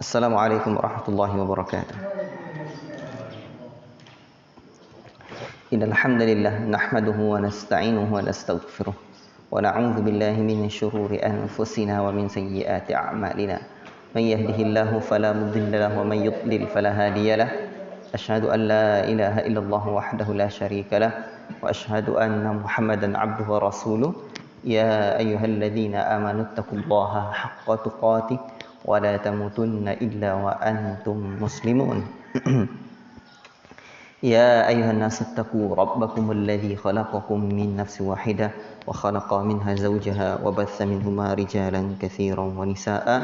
Assalamualaikum warahmatullahi wabarakatuh. Innal hamdalillah nahmaduhu wa nasta'inuhu wa nastaghfiruh wa na'udzu billahi min shururi anfusina wa min sayyiati a'malina. Man yahdihillahu fala mudilla lahu wa man yudlil fala hadiya lahu. Asyhadu an la ilaha illallah wahdahu la syarika lahu wa asyhadu anna Muhammadan 'abduhu wa rasuluh. Ya ayyuhalladzina amanu taqullaha haqqa tuqatih wa la tamutunna illa wa antum muslimun. Ya ayyuhan nasu taqu rabbakumul ladzi khalaqakum min nafsin wahidah wa khalaqa minha zawjaha wa batha minhuma rijalan katsiran wa nisaa'a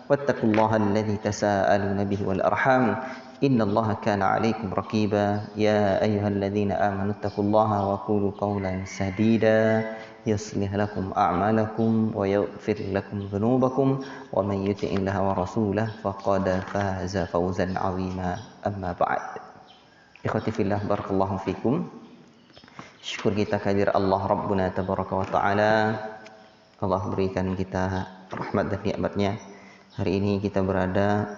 wattaqullaha alladzi tasaaluna bihi wal arham innallaha kana 'alaikum raqiba. Ya ayyuhalladzina amanu taqullaha wa qulu qawlan sadida يصلح لكم أعمالكم ويغفر لكم ذنوبكم ومن يطع الله ورسوله فقد فاز فوزا عظيما أما بعد. Ikhwati fillah, barakallahu fikum. Syukur kita kehadirat Allah Rabbuna tabaraka wa ta'ala. Allah berikan kita rahmat dan nikmatnya. Hari ini kita berada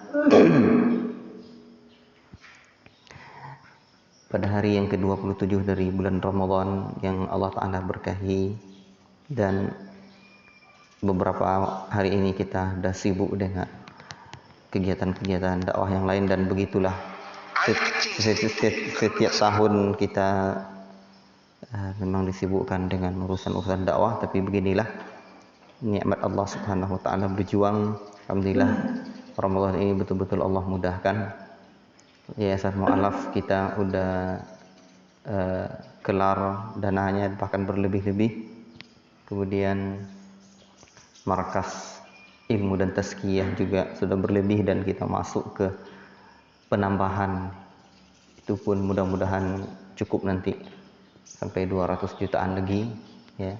pada hari yang ke-27 dari bulan Ramadan yang Allah Ta'ala berkahi. Dan beberapa hari ini kita sudah sibuk dengan kegiatan-kegiatan dakwah yang lain, dan begitulah setiap tahun kita memang disibukkan dengan urusan-urusan dakwah. Tapi beginilah nikmat Allah Subhanahu wa ta'ala, berjuang. Alhamdulillah Ramadan ini betul-betul Allah mudahkan. Yayasan Mu'alaf kita udah kelar dananya, bahkan berlebih-lebih. Kemudian markas ilmu dan tazkiyah juga sudah berlebih, dan kita masuk ke penambahan. Itu pun mudah-mudahan cukup nanti sampai 200 jutaan lagi ya,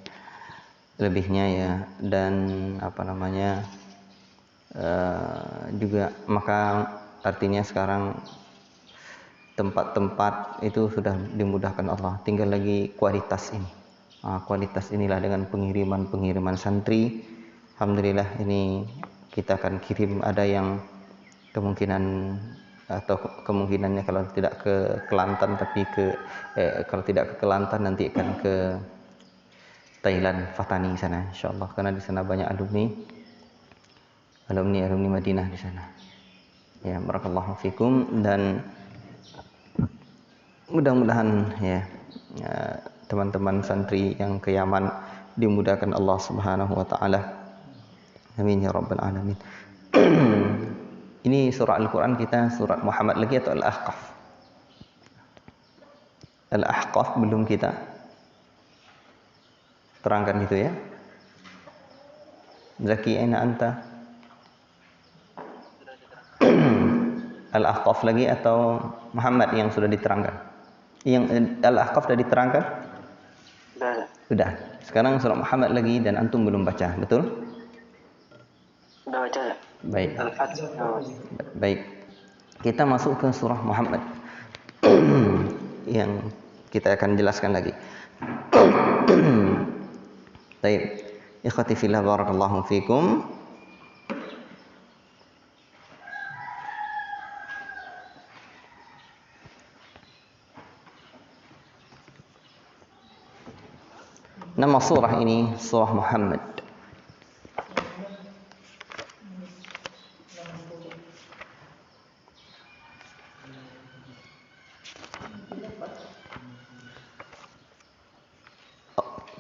lebihnya ya. Dan juga maka artinya sekarang tempat-tempat itu sudah dimudahkan Allah, tinggal lagi kualitas ini. Kualitas inilah dengan pengiriman santri. Alhamdulillah ini kita akan kirim, ada yang kemungkinannya kalau tidak ke Kelantan, tapi kalau tidak ke Kelantan nanti akan ke Thailand, Fatani sana insyaallah, karena di sana banyak alumni Madinah di sana. Ya, barakallahu fikum. Dan mudah-mudahan teman-teman santri yang ke Yaman dimudahkan Allah Subhanahu wa taala. Amin ya rabbal alamin. Ini surah Al-Qur'an kita surat Muhammad lagi atau Al-Ahqaf? Al-Ahqaf belum kita terangkan itu ya. Zaki aina anta? Al-Ahqaf lagi atau Muhammad yang sudah diterangkan? Yang Al-Ahqaf sudah diterangkan? Sudah. Sekarang surah Muhammad lagi, dan antum belum baca, betul? Sudah baca ya? Baik. Al-Fatihah. Baik. Kita masuk ke surah Muhammad yang kita akan jelaskan lagi. Baik. Ikhwati fillah, barakallahu fikum. Nama surah ini surah Muhammad.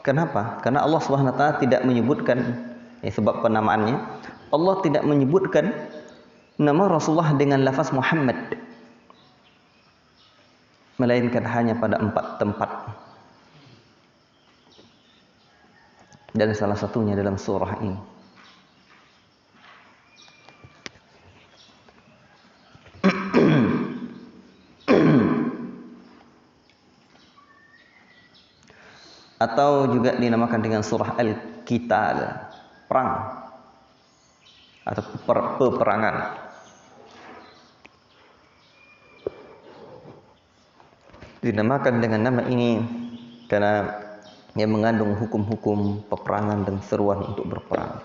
Kenapa? Karena Allah Subhanahu wa taala tidak menyebutkan, sebab penamaannya Allah tidak menyebutkan nama Rasulullah dengan lafaz Muhammad, melainkan hanya pada 4 tempat. Dan salah satunya dalam surah ini. Atau juga dinamakan dengan surah Al-Qital, perang atau peperangan. Dinamakan dengan nama ini karena yang mengandung hukum-hukum peperangan dan seruan untuk berperang.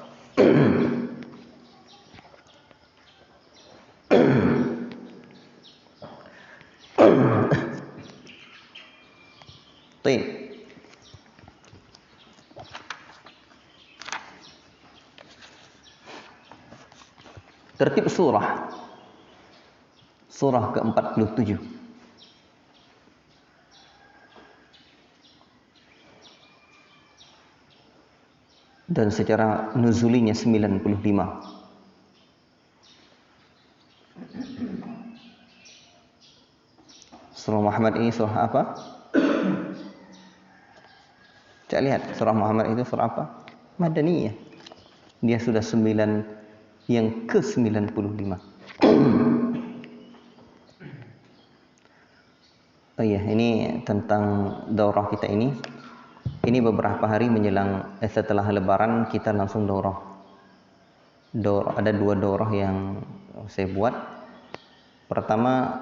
Tertib surah. Surah ke-47. Dan secara nuzulinya 95. Surah Muhammad ini surah apa? Cak lihat, surah Muhammad itu surah apa? Madaniyah. Dia sudah yang ke-95. Oh iya, ini tentang daurah kita ini. Ini beberapa hari menjelang setelah Lebaran kita langsung daurah. Ada 2 daurah yang saya buat. Pertama,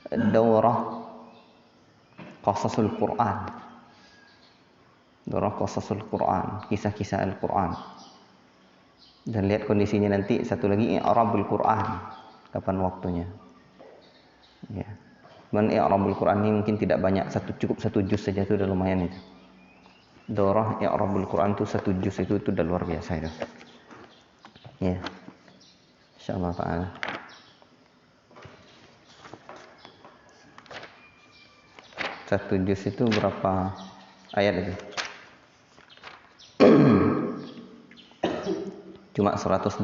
daurah Qasasul Quran. Daurah Qasasul Quran, kisah-kisah Al-Quran. Dan lihat kondisinya nanti, satu lagi i'rabul Quran. Kapan waktunya? Ya. Dan i'rabul Quran ini mungkin tidak banyak, cukup 1 juz saja itu udah lumayan itu. Daurah i'rabul Quran itu 1 juz itu udah luar biasa itu. Ya. Insyaallah taala. Satu juz itu berapa ayat itu? Cuma 141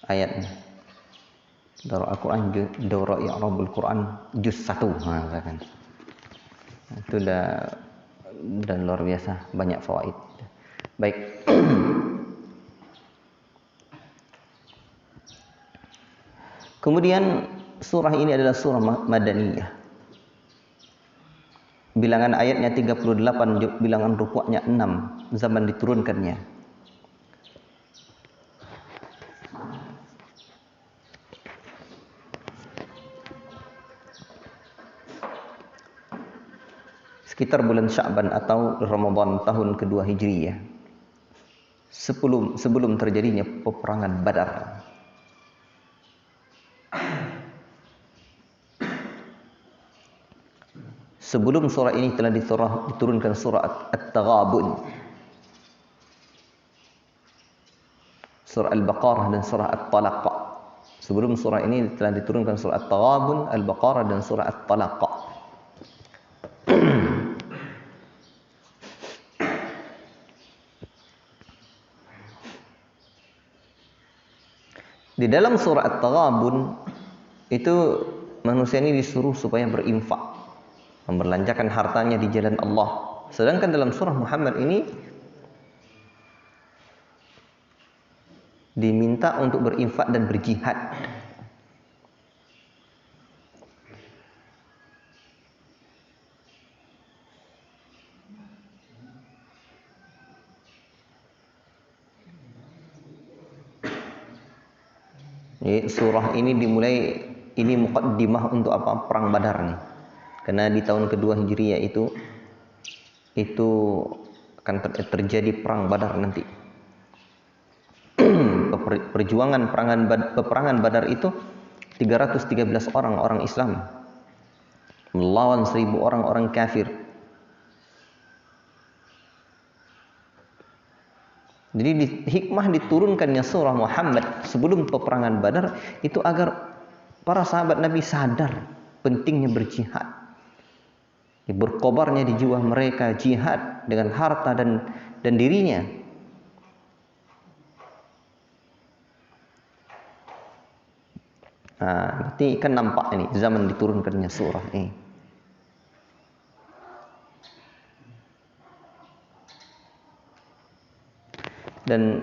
ayat. Daurah Al-Quran, daurah i'rabul Quran juz 1. Kan. Itu udah luar biasa, banyak fawaid. Baik. Kemudian surah ini adalah surah Madaniyah. Bilangan ayatnya 38, bilangan rukuknya 6, zaman diturunkannya. Sekitar bulan Sya'ban atau Ramadan tahun kedua Hijriyah. Sebelum terjadinya peperangan Badar. Sebelum surah ini telah diturunkan surah At-Taghabun, surah Al-Baqarah dan surah At-Talaq. Sebelum surah ini telah diturunkan surah At-Taghabun, Al-Baqarah dan surah At-Talaq. Di dalam surah At-Taghabun itu manusia ini disuruh supaya berinfak, membelanjakan hartanya di jalan Allah. Sedangkan dalam surah Muhammad ini diminta untuk berinfak dan berjihad. Surah ini dimulai, ini muqaddimah untuk apa? Perang Badar nih. Karena di tahun kedua Hijriyah itu akan terjadi perang Badar nanti. Peperangan Badar itu 313 orang Islam melawan 1000 orang kafir. Jadi hikmah diturunkannya surah Muhammad sebelum peperangan Badar itu agar para sahabat Nabi sadar pentingnya berjihad. Berkobarnya di jiwa mereka jihad dengan harta dan dirinya. Nah, berarti kan nampak ini zaman diturunkannya surah ini. Dan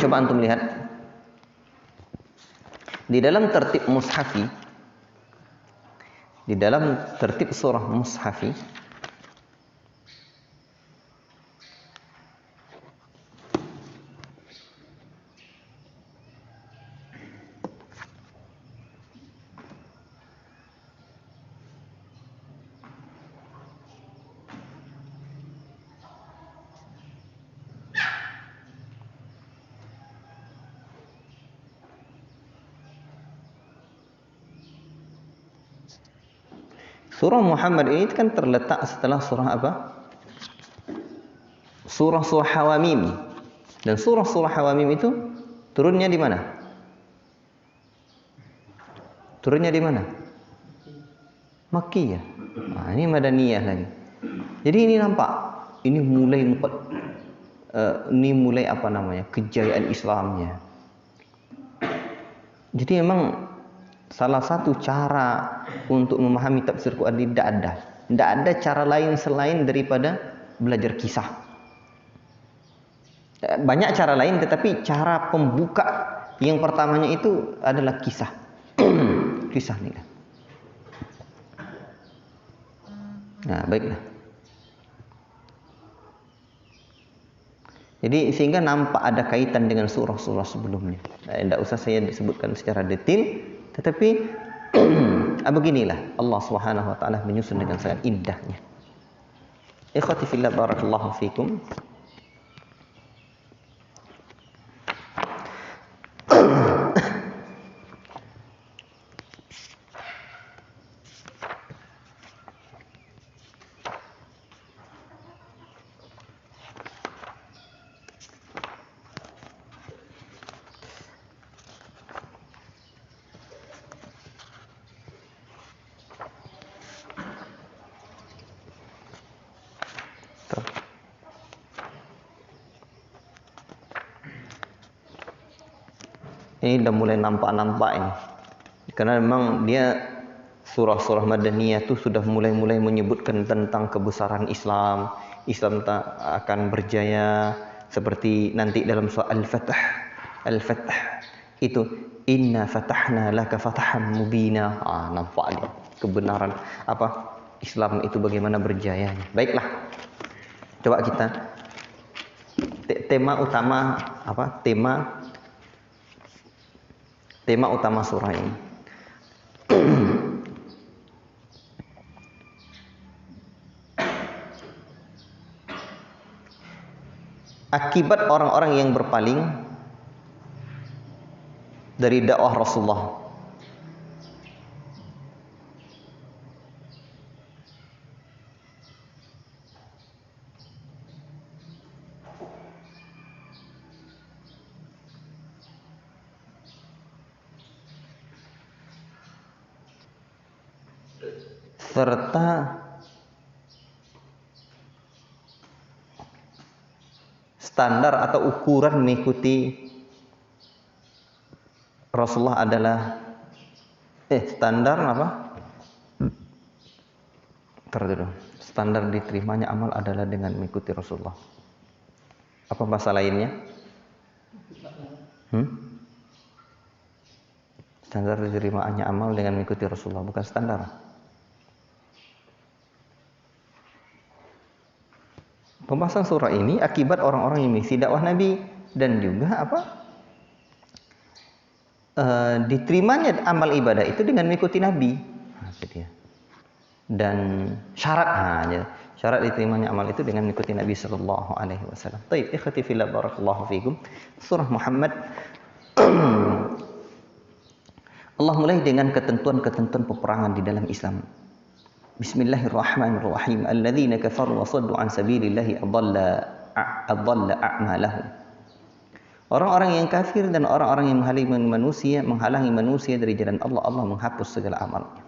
coba antum lihat di dalam tertib mushafi, di dalam tertib surah mushafi surah Muhammad ini kan terletak setelah surah apa? Surah Hawamim. Dan surah-surah Hawamim itu turunnya di mana? Turunnya di mana? Makkiyah. Nah, ini Madaniyah lagi. Jadi ini nampak, ini mulai apa namanya, kejayaan Islamnya. Jadi memang salah satu cara untuk memahami tafsir Quran tidak ada. Tidak ada cara lain selain daripada belajar kisah. Banyak cara lain, tetapi cara pembuka yang pertamanya itu adalah kisah. Kisah nih. Nah, baiklah. Jadi sehingga nampak ada kaitan dengan surah-surah sebelumnya. Tidak usah saya disebutkan secara detail, tetapi beginilah Allah Subhanahu wa taala menyusun dengan sangat indahnya. Ikhwati fillah, barakallahu fikum. Ini udah mulai nampak-nampak ini. Karena memang dia surah-surah Madaniyah itu sudah mulai menyebutkan tentang kebesaran Islam. Islam akan berjaya seperti nanti dalam surah Al-Fath. Al-Fath itu inna fatahna laka fatahan mubina. Nampak dia kebenaran apa Islam itu bagaimana berjayanya. Baiklah. Coba kita tema utama apa? Tema utama surah ini. Akibat orang-orang yang berpaling dari dakwah Rasulullah. Serta standar atau ukuran mengikuti Rasulullah adalah standar apa? Standar diterimanya amal adalah dengan mengikuti Rasulullah. Apa bahasa lainnya? Standar diterimanya amal dengan mengikuti Rasulullah, bukan standar. Pembahasan surah ini akibat orang-orang yang mengisi dakwah Nabi dan juga diterimanya amal ibadah itu dengan mengikuti Nabi. Dan syarat diterimanya amal itu dengan mengikuti Nabi sallallahu alaihi wasallam. Baik, ikhwati fillah, barakallahu fikum. Surah Muhammad Allah mulai dengan ketentuan-ketentuan peperangan di dalam Islam. Bismillahirrahmanirrahim. Alladzina kafaru wa saddu an sabilillahi adalla a'malahum. Orang-orang yang kafir dan orang-orang yang menghalangi manusia dari jalan Allah, Allah menghapus segala amalnya.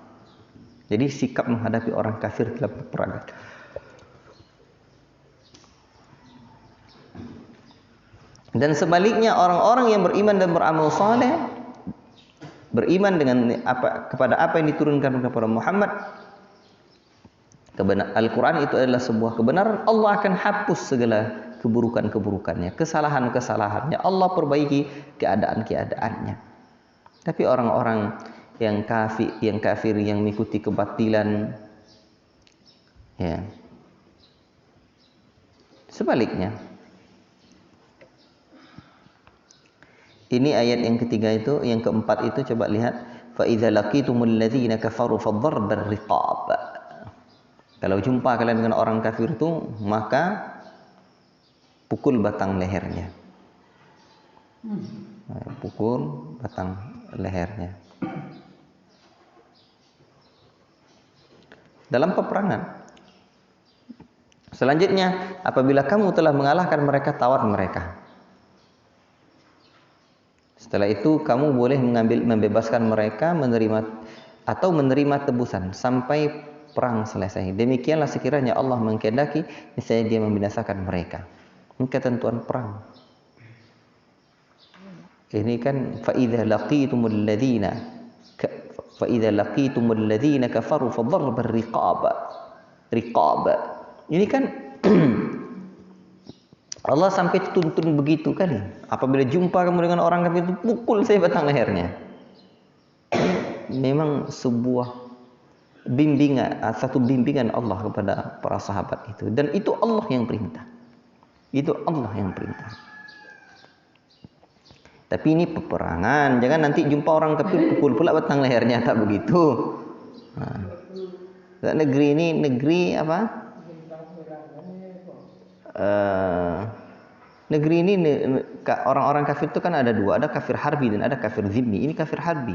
Jadi sikap menghadapi orang kafir dalam peperangan. Dan sebaliknya orang-orang yang beriman dan beramal saleh, beriman dengan kepada apa yang diturunkan kepada Muhammad, Al-Quran itu adalah sebuah kebenaran. Allah akan hapus segala keburukan-keburukannya, kesalahan-kesalahannya. Allah perbaiki keadaan-keadaannya. Tapi orang-orang yang kafir yang mengikuti kebatilan, ya, sebaliknya. Ini ayat yang ketiga itu, yang keempat itu coba lihat. Fa idza laqitumul ladzina kafaru fadharbar riqab. Kalau jumpa kalian dengan orang kafir itu, maka pukul batang lehernya. Pukul batang lehernya. Dalam peperangan. Selanjutnya, apabila kamu telah mengalahkan mereka, tawar mereka. Setelah itu kamu boleh membebaskan mereka, menerima tebusan sampai perang selesai. Demikianlah sekiranya Allah mengkehendaki, niscaya Dia membinasakan mereka. Ini ketentuan perang. Ini kan فَإِذَا لَقِيتُمُ الَّذِينَ كَفَرُوا فَضَرْبَ الرِّقَابَ. Ini kan Allah sampai tuntun begitu kali. Apabila jumpa kamu dengan orang kafir itu, pukul saya batang lehernya. Ini memang sebuah satu bimbingan Allah kepada para sahabat itu. Dan itu Allah yang perintah. Itu Allah yang perintah. Tapi ini peperangan. Jangan nanti jumpa orang kafir pukul pula batang lehernya. Tak begitu. Nah, negeri ini negeri apa? Negeri ini orang-orang kafir itu kan ada dua. Ada kafir harbi dan ada kafir zimmi. Ini kafir harbi.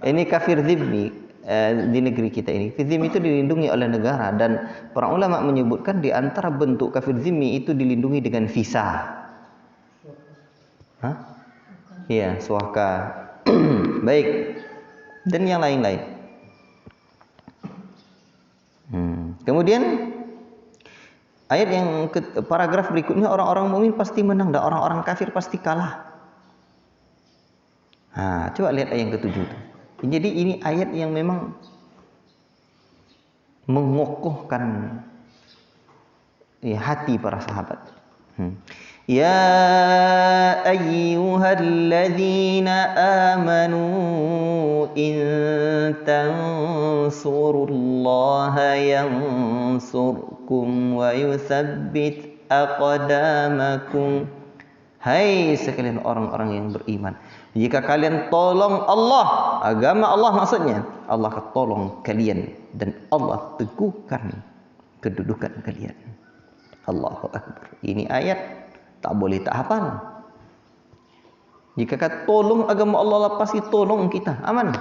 Ini kafir zimmi. Di negeri kita ini, zimmi itu dilindungi oleh negara, dan para ulama menyebutkan di antara bentuk kafir zimmi itu dilindungi dengan visa. Iya, suaka. Baik. Dan yang lain-lain. Kemudian ayat yang paragraf berikutnya, orang-orang mukmin pasti menang dan orang-orang kafir pasti kalah. Coba lihat ayat yang ke-7 itu. Jadi ini ayat yang memang mengokohkan hati para sahabat. Ya ayyuhalladzina amanu in tansurullaha yansurkum wa yutsabbit aqdamakum. Hai sekalian orang-orang yang beriman, jika kalian tolong Allah, agama Allah maksudnya, Allah akan tolong kalian dan Allah teguhkan kedudukan kalian. Allahu Akbar. Ini ayat tak boleh tak hafal. Jika kata tolong agama Allah, pasti tolong kita, aman.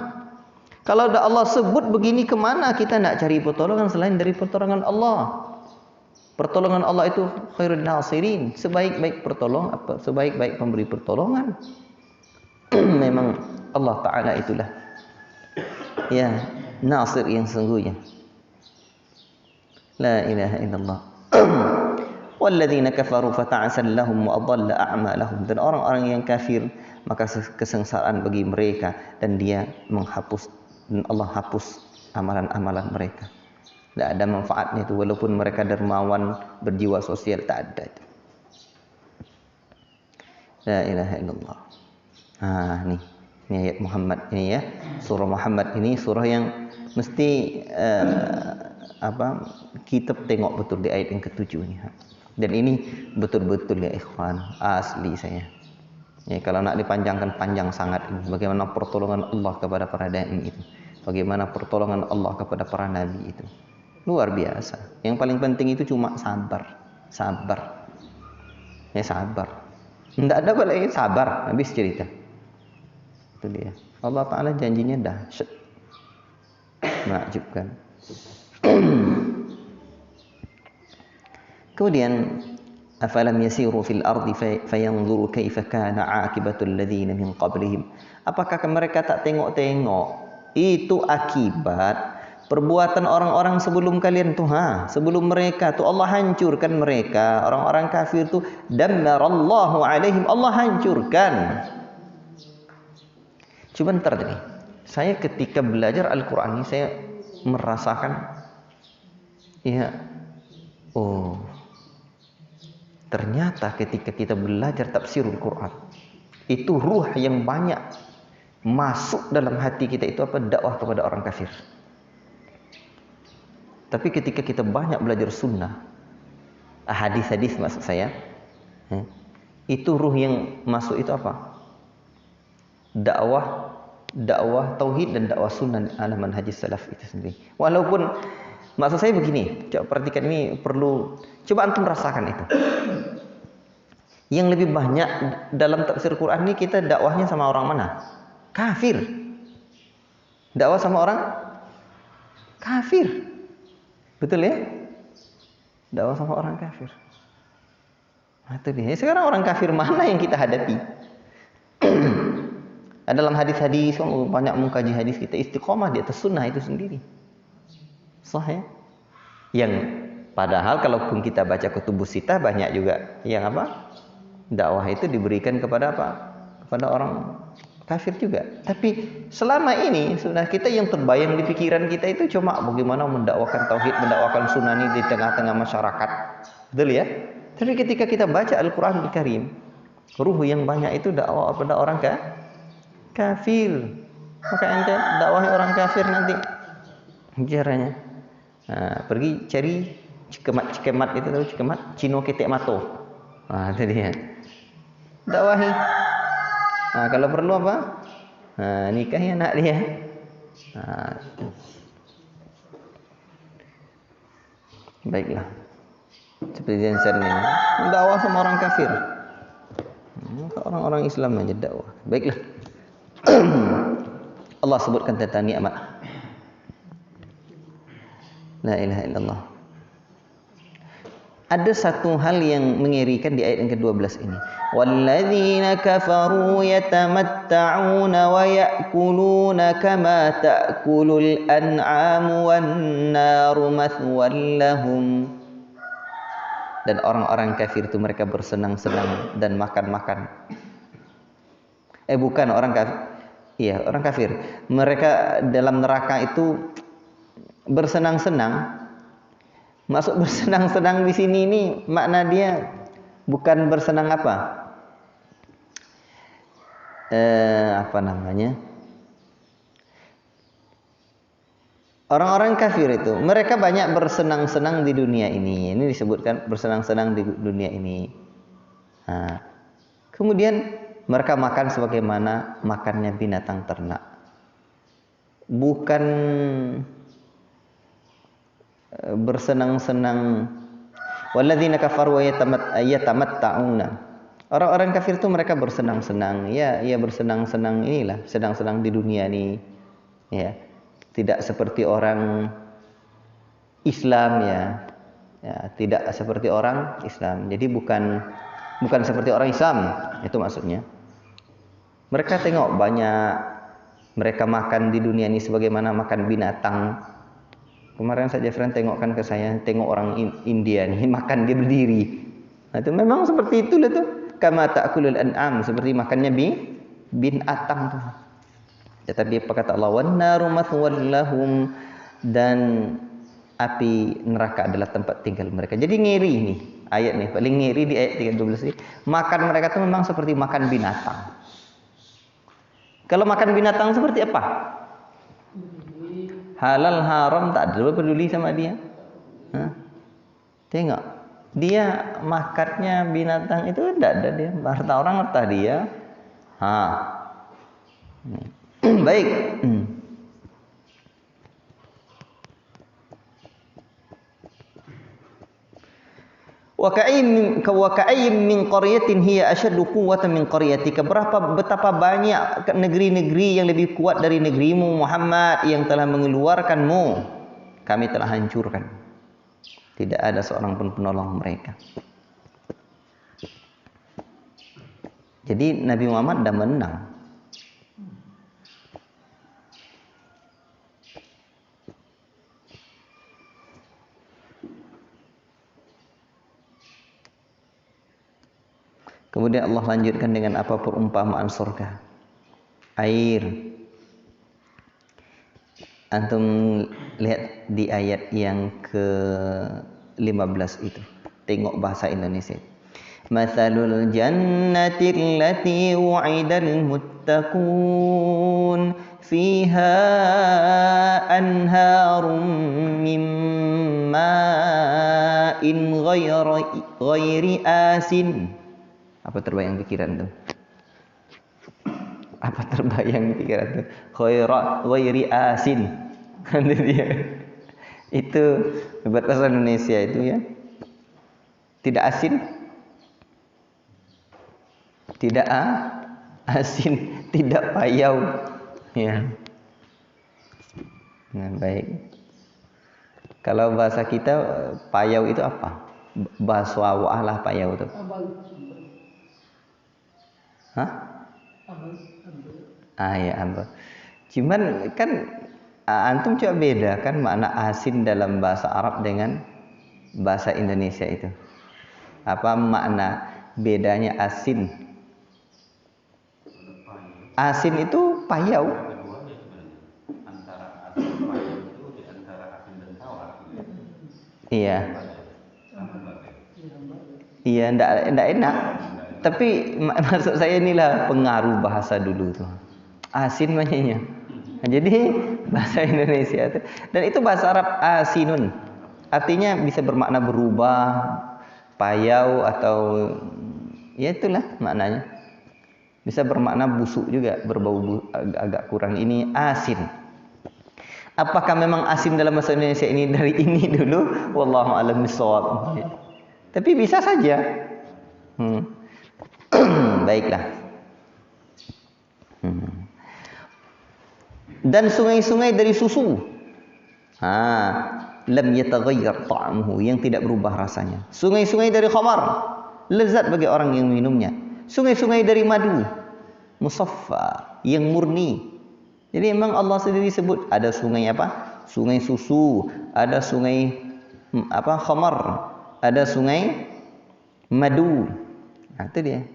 Kalau ada Allah sebut begini, kemana kita nak cari pertolongan selain dari pertolongan Allah? Pertolongan Allah itu khairun nasirin, sebaik-baik sebaik-baik pemberi pertolongan. Memang Allah Ta'ala itulah ya nasir yang sesungguhnya. La ilaha illallah. Walladzina kafaru fata'asan lahum wa adalla a'malahum. Dan orang-orang yang kafir, maka kesengsaraan bagi mereka, dan dia menghapus, dan Allah hapus amalan-amalan mereka. Tidak ada manfaatnya itu, walaupun mereka dermawan, berjiwa sosial, tak ada itu. La ilaha illallah. Ini ayat Muhammad ini ya. Surah Muhammad ini surah yang mesti kita tengok betul di ayat yang ke-7 ini. Dan ini betul-betul ya ikhwan, asli saya. Ya, kalau nak dipanjangkan panjang sangat ini. Bagaimana pertolongan Allah kepada para dai itu. Bagaimana pertolongan Allah kepada para nabi itu. Luar biasa. Yang paling penting itu cuma sabar. Sabar. Ya sabar. Tidak ada boleh sabar. Habis cerita. Itu dia. Allah Ta'ala janjinya dahsyat. Menakjubkan. Kemudian afalam yasiru fil ardi fayanzuru kaifa kana 'aqibatul ladzina min qablihim. Apakah mereka tak tengok-tengok itu akibat perbuatan orang-orang sebelum kalian tuh, sebelum mereka tuh Allah hancurkan mereka, orang-orang kafir tuh dammarallahu alaihim, Allah hancurkan. Coba ntar nih, saya ketika belajar Al-Quran ini saya merasakan ternyata ketika kita belajar tafsirul Quran, itu ruh yang banyak masuk dalam hati kita itu dakwah kepada orang kafir. Tapi ketika kita banyak belajar sunnah, hadis-hadis maksud saya, itu ruh yang masuk itu apa? Dakwah tauhid dan dakwah sunnah ala manhaj salaf itu sendiri. Walaupun maksud saya begini, coba perhatikan, ini perlu coba antum rasakan itu. Yang lebih banyak dalam tafsir Quran ini kita dakwahnya sama orang mana? Kafir. Dakwah sama orang kafir. Betul ya? Dakwah sama orang kafir. Itu dia. Sekarang orang kafir mana yang kita hadapi? Dalam hadis-hadis, banyak mengkaji hadis, kita istiqomah di atas sunnah itu sendiri. Sahih. Yang padahal kalaupun kita baca kutubus sitah banyak juga yang apa? Dakwah itu diberikan kepada apa? Kepada orang kafir juga. Tapi selama ini sudah kita yang terbayang di pikiran kita itu cuma bagaimana mendakwakan tauhid, mendakwakan sunnah ini di tengah-tengah masyarakat. Betul ya? Tapi ketika kita baca Al-Qur'an Al-Karim, ruh yang banyak itu dakwah kepada orang kafir. Maka ente dakwahi orang kafir nanti caranya. Nah, pergi cari cikemat itu tahu cikemat Cino ketek mato. Nah, itu dia. Dakwahi. Nah, kalau perlu apa? Nah, nikahi anak dia. Nah, baiklah. Seperti yang saya ini, dakwah sama orang kafir. Orang-orang Islam aja dakwah. Baiklah. Allah sebutkan tentang nikmat. La ilaha illallah. Ada satu hal yang mengerikan di ayat yang ke-12 ini. Walladzina kafaru yatamatta'una wa ya'kuluna kama ta'kulul an'amu wan naru mathwal lahum. Dan orang-orang kafir itu mereka bersenang-senang dan makan-makan. Bukan orang kafir. Iya, orang kafir. Mereka dalam neraka itu bersenang-senang. Maksud bersenang-senang di sini ini makna dia bukan bersenang apa? Apa namanya? Orang-orang kafir itu mereka banyak bersenang-senang di dunia ini. Ini disebutkan bersenang-senang di dunia ini. Nah, kemudian mereka makan sebagaimana makannya binatang ternak. Bukan bersenang-senang. Walladzina kafaru wa yatamatta'una. Orang-orang kafir itu mereka bersenang-senang. Ya bersenang-senang inilah, sedang-sedang di dunia ini. Ya. Tidak seperti orang Islam ya, tidak seperti orang Islam. Jadi bukan seperti orang Islam, itu maksudnya. Mereka tengok banyak, mereka makan di dunia ini sebagaimana makan binatang. Kemarin saja friend tengokkan ke saya, tengok orang India nih makan dia berdiri. Nah, itu memang seperti itulah tuh. Kama ta'kulul an'am, seperti makannya binatang tuh. Tetapi apa kata Allah? Wan naru mathwal lahum, dan api neraka adalah tempat tinggal mereka. Jadi ngeri nih ayat nih, paling ngeri di ayat 3:12 ini. Makan mereka itu memang seperti makan binatang. Kalau makan binatang seperti apa? Halal haram tak ada peduli sama dia. Hah? Tengok, dia makannya binatang itu tidak ada dia. Harta orang harta dia. Baik. Wa ka'ayyin min qaryatin hiya ashaddu quwwatan min qaryatika. Betapa banyak negeri-negeri yang lebih kuat dari negerimu Muhammad yang telah mengeluarkanmu. Kami telah hancurkan. Tidak ada seorang pun penolong mereka. Jadi Nabi Muhammad dah menang. Kemudian Allah lanjutkan dengan apa perumpamaan surga. Air. Antum lihat di ayat yang ke-15 itu. Tengok bahasa Indonesia. Mathalul jannati allati wu'idal muttaqun fiha anharum min ma'in ghairi asin. Apa terbayang pikiran tuh? Apa terbayang pikiran tuh? Ghairi asin. Kan dia. Itu bahasa Indonesia itu ya. Tidak asin. Tidak asin, tidak payau. Ya. Nah, baik. Kalau bahasa kita payau itu apa? Bahasa awak lah payau tu. Hah? Ya amba. Cuman kan antum coba beda kan makna asin dalam bahasa Arab dengan bahasa Indonesia itu. Apa makna bedanya asin? Asin itu payau. Iya. Iya, ndak enak. Tapi maksud saya inilah pengaruh bahasa dulu tuh. Asin maknanya. Nah, jadi bahasa Indonesia itu dan itu bahasa Arab asinun. Artinya bisa bermakna berubah, payau atau ya itulah maknanya. Bisa bermakna busuk juga, berbau agak kurang ini asin. Apakah memang asin dalam bahasa Indonesia ini dari ini dulu? Wallahu a'lam bishawab. Tapi bisa saja. Baiklah. Dan sungai-sungai dari susu. Lam yataghayyar ta'amuhu, yang tidak berubah rasanya. Sungai-sungai dari khamar, lezat bagi orang yang minumnya. Sungai-sungai dari madu, musaffa, yang murni. Jadi memang Allah sendiri sebut ada sungai apa? Sungai susu, ada sungai khamar, ada sungai madu. Nah, itu dia.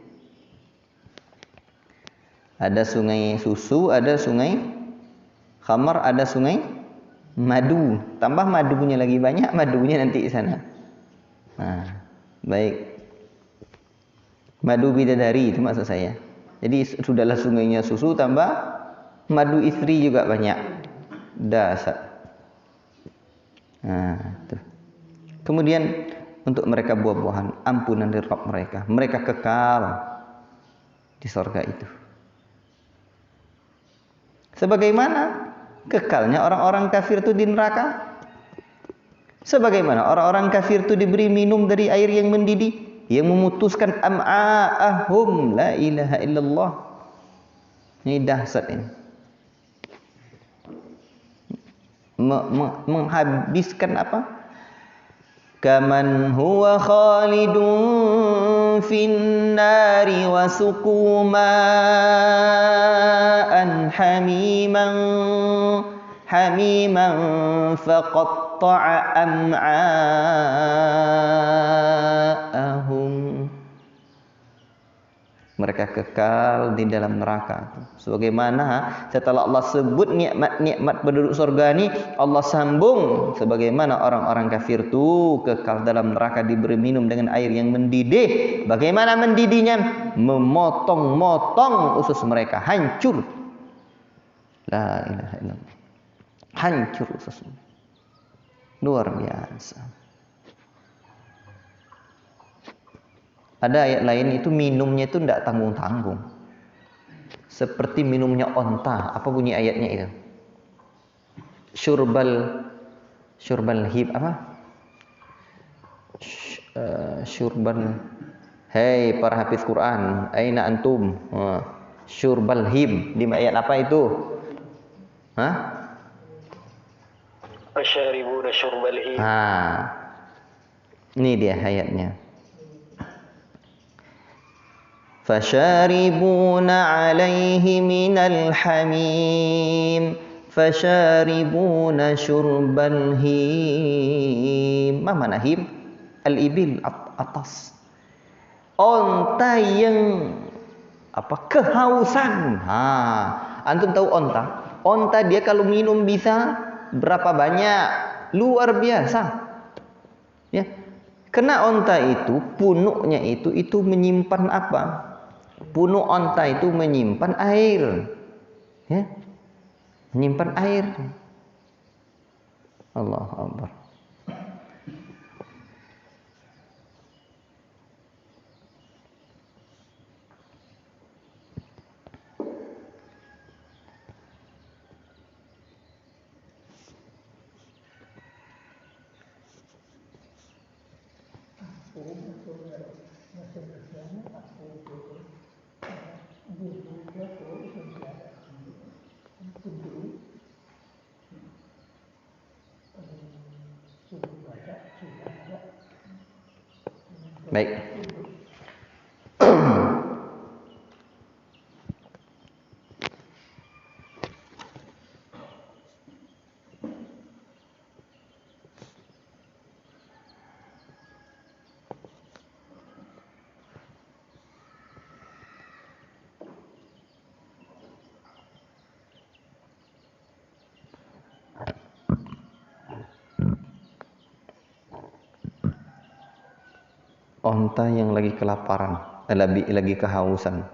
Ada sungai susu, ada sungai khamar, ada sungai madu. Tambah madunya lagi banyak, madunya nanti di sana. Nah, baik. Madu bidadari itu maksud saya. Jadi sudahlah sungainya susu tambah madu istri juga banyak. Dasar. Nah, tuh. Kemudian untuk mereka buah-buahan, ampunan dari Rabb mereka. Mereka kekal di surga itu. Sebagaimana kekalnya orang-orang kafir itu di neraka. Sebagaimana orang-orang kafir itu diberi minum dari air yang mendidih, yang memutuskan am'a'ahum. La ilaha illallah. Ini dahsyat ini. Menghabiskan apa? Kaman huwa khalidun finnari wa sukuma'an hamiman faqatta'a am'a'ahum. Mereka kekal di dalam neraka. Sebagaimana setelah Allah sebut nikmat-nikmat penduduk surga ini, Allah sambung sebagaimana orang-orang kafir itu kekal dalam neraka diberi minum dengan air yang mendidih. Bagaimana mendidihnya? Memotong-motong usus mereka, hancur. La ilaha illallah. Hancur ususnya. Luar biasa. Ada ayat lain itu minumnya itu tidak tanggung-tanggung. Seperti minumnya onta. Apa bunyi ayatnya itu? Syurbal hib apa? Syurbal. Hei para hafiz Quran, aina antum? Syurbal hib di ayat apa itu? Hah? Asyaribuna syurbal hib. Ini dia ayatnya. فَشَارِبُونَ عَلَيْهِ مِنَ الْحَمِيمِ فَشَارِبُونَ شُرْبَ الْهِيمِ. Mana him? Al-ibil, atas. Onta yang kehausan. Antum tahu onta? Onta dia kalau minum bisa berapa banyak? Luar biasa. Ya. Karena onta itu punuknya itu menyimpan apa? Punuk onta itu menyimpan air. Ya. Menyimpan air. Allahu Akbar. Baik. Onta yang lagi kelaparan, lagi kehausan.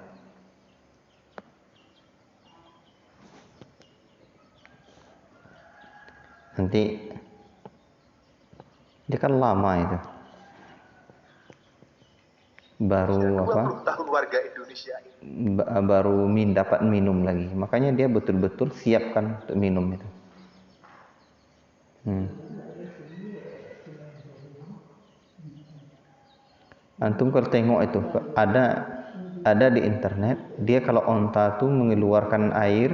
Nanti dia kan lama itu. Baru apa? 20 tahun warga Indonesia ini. Baru dapat minum lagi. Makanya dia betul-betul siapkan untuk minum itu. Antum kalau tengok itu ada di internet, dia kalau onta tuh mengeluarkan air,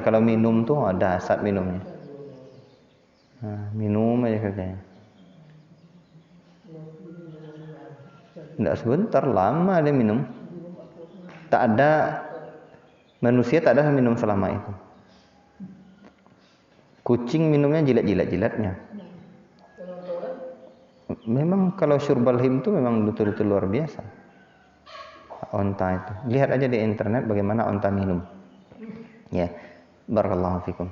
kalau minum tuh ada saat minumnya. Nah, minum aja kerjanya. Tidak sebentar, lama dia minum. Tak ada manusia tak ada minum selama itu. Kucing minumnya jilat-jilat-jilatnya. Memang kalau syurbal him itu memang betul-betul luar biasa. Onta itu. Lihat aja di internet bagaimana onta minum. Ya. Barakallahu fikum.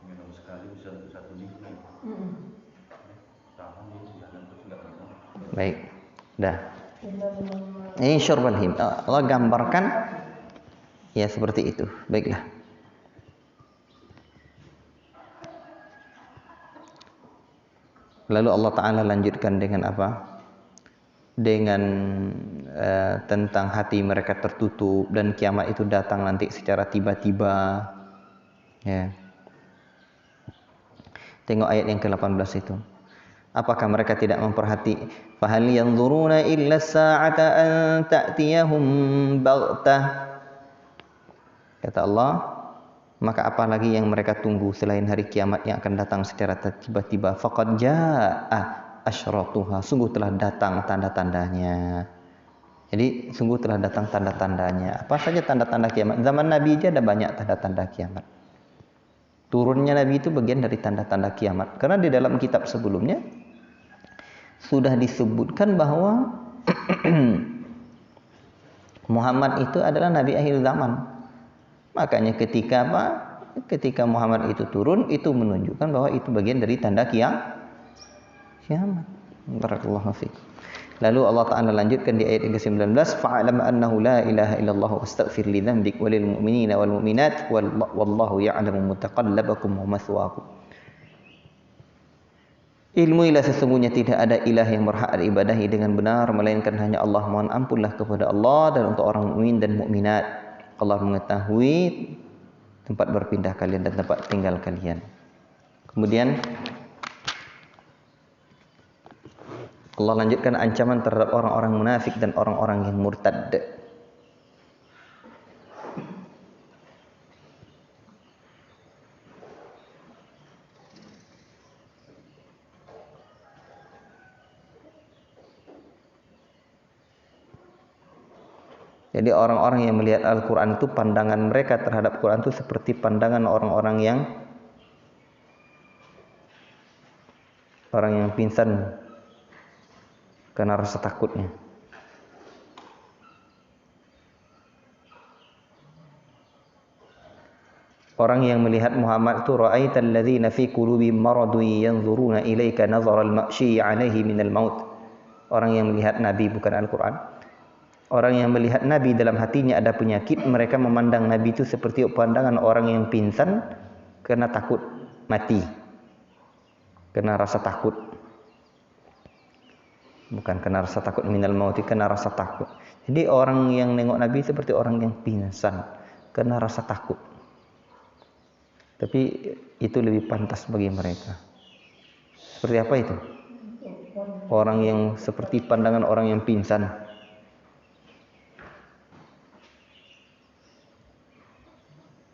Minum sekali bisa untuk 1 minggu. Tahan dia jalan terus enggak minum. Baik. Dah. Ini syurbal him. Allah gambarkan ya seperti itu. Baiklah. Lalu Allah Ta'ala lanjutkan dengan apa? Dengan tentang hati mereka tertutup dan kiamat itu datang nanti secara tiba-tiba. Ya. Tengok ayat yang ke-18 itu. Apakah mereka tidak memperhati? Fahal yanzuruna illa as-sa'ata an ta'tiyahum baghtah. Kata Allah, maka apa lagi yang mereka tunggu selain hari kiamat yang akan datang secara tiba-tiba? Faqad jaa'a asyratuha, sungguh telah datang tanda-tandanya. Jadi sungguh telah datang tanda-tandanya. Apa saja tanda-tanda kiamat? Zaman Nabi aja ada banyak tanda-tanda kiamat. Turunnya Nabi itu bagian dari tanda-tanda kiamat. Karena di dalam kitab sebelumnya sudah disebutkan bahwa Muhammad itu adalah Nabi akhir zaman. Makanya ketika Muhammad itu turun, itu menunjukkan bahwa itu bagian dari tanda kiamat. Barakallahu fiik. Lalu Allah Ta'ala lanjutkan di ayat yang ke-19, fa'alam annahu la ilaha illallah wastaghfir li dzambik walil mu'minina wal mu'minat wallahu ya'lamu mutaqallabakum wa mathwaakum. Ilmuilah sesungguhnya tidak ada ilah yang berhak diibadahi dengan benar melainkan hanya Allah. Mohon ampunlah kepada Allah dan untuk orang mukmin dan mukminat. Allah mengetahui tempat berpindah kalian dan tempat tinggal kalian. Kemudian Allah lanjutkan ancaman terhadap orang-orang munafik dan orang-orang yang murtad. Jadi orang-orang yang melihat Al-Quran itu, pandangan mereka terhadap Quran itu seperti pandangan orang-orang yang pingsan karena rasa takutnya. Orang yang melihat Muhammad itu, ra'aital ladzina fi qulubihim maradun yanzuruna ilaika nazaral maghsyi 'alaihi minal maut. Orang yang melihat Nabi, bukan Al-Quran. Orang yang melihat Nabi dalam hatinya ada penyakit, mereka memandang Nabi itu seperti pandangan orang yang pingsan karena takut mati. Karena rasa takut. Bukan karena rasa takut minal maut, karena rasa takut. Jadi orang yang nengok Nabi seperti orang yang pingsan karena rasa takut. Tapi itu lebih pantas bagi mereka. Seperti apa itu? Orang yang seperti pandangan orang yang pingsan.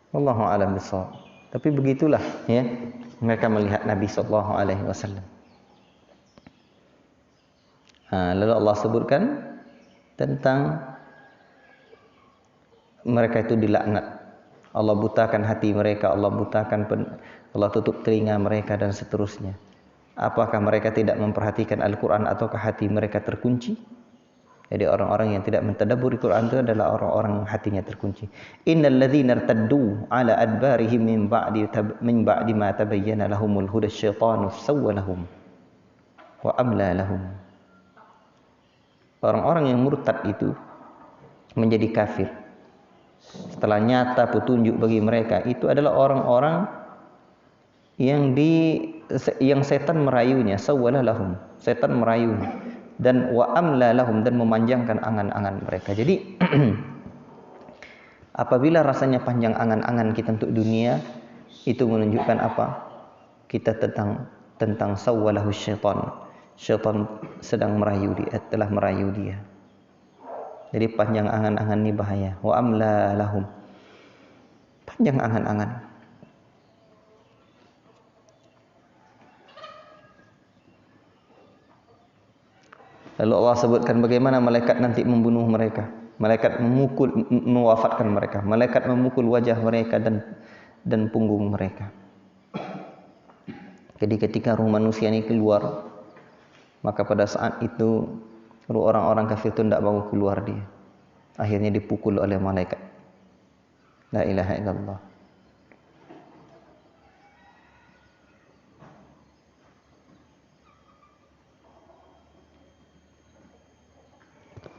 Wallahu a'lam bishawab. Tapi begitulah ya, mereka melihat Nabi sallallahu alaihi wasallam. Lalu Allah sebutkan tentang mereka itu dilaknat. Allah butakan hati mereka, Allah tutup telinga mereka dan seterusnya. Apakah mereka tidak memperhatikan Al-Quran ataukah hati mereka terkunci? Jadi orang-orang yang tidak mentadabburi Quran itu adalah orang-orang yang hatinya terkunci. Innal ladzina irtaddu ala adbarihim min ba'di ma tabayyana lahumul huda syaitanu sawwalahum wa amla lahum. Orang-orang yang murtad itu menjadi kafir setelah nyata petunjuk bagi mereka, itu adalah orang-orang yang setan merayunya, sawwala lahum, setan merayunya, dan wa amla lahum, dan memanjangkan angan-angan mereka. Jadi apabila rasanya panjang angan-angan kita untuk dunia, itu menunjukkan apa? Kita tentang sawwalahu syaitan. Syaitan sedang merayu dia, telah merayu dia. Jadi panjang angan-angan ini bahaya. Wa amla lahum, panjang angan-angan. Lalu Allah sebutkan bagaimana malaikat nanti membunuh mereka. Malaikat mewafatkan mereka. Malaikat memukul wajah mereka dan punggung mereka. Jadi ketika ruh manusia ini keluar, maka pada saat itu ruh orang-orang kafir itu tidak mau keluar dia. Akhirnya dipukul oleh malaikat. La ilaha illallah.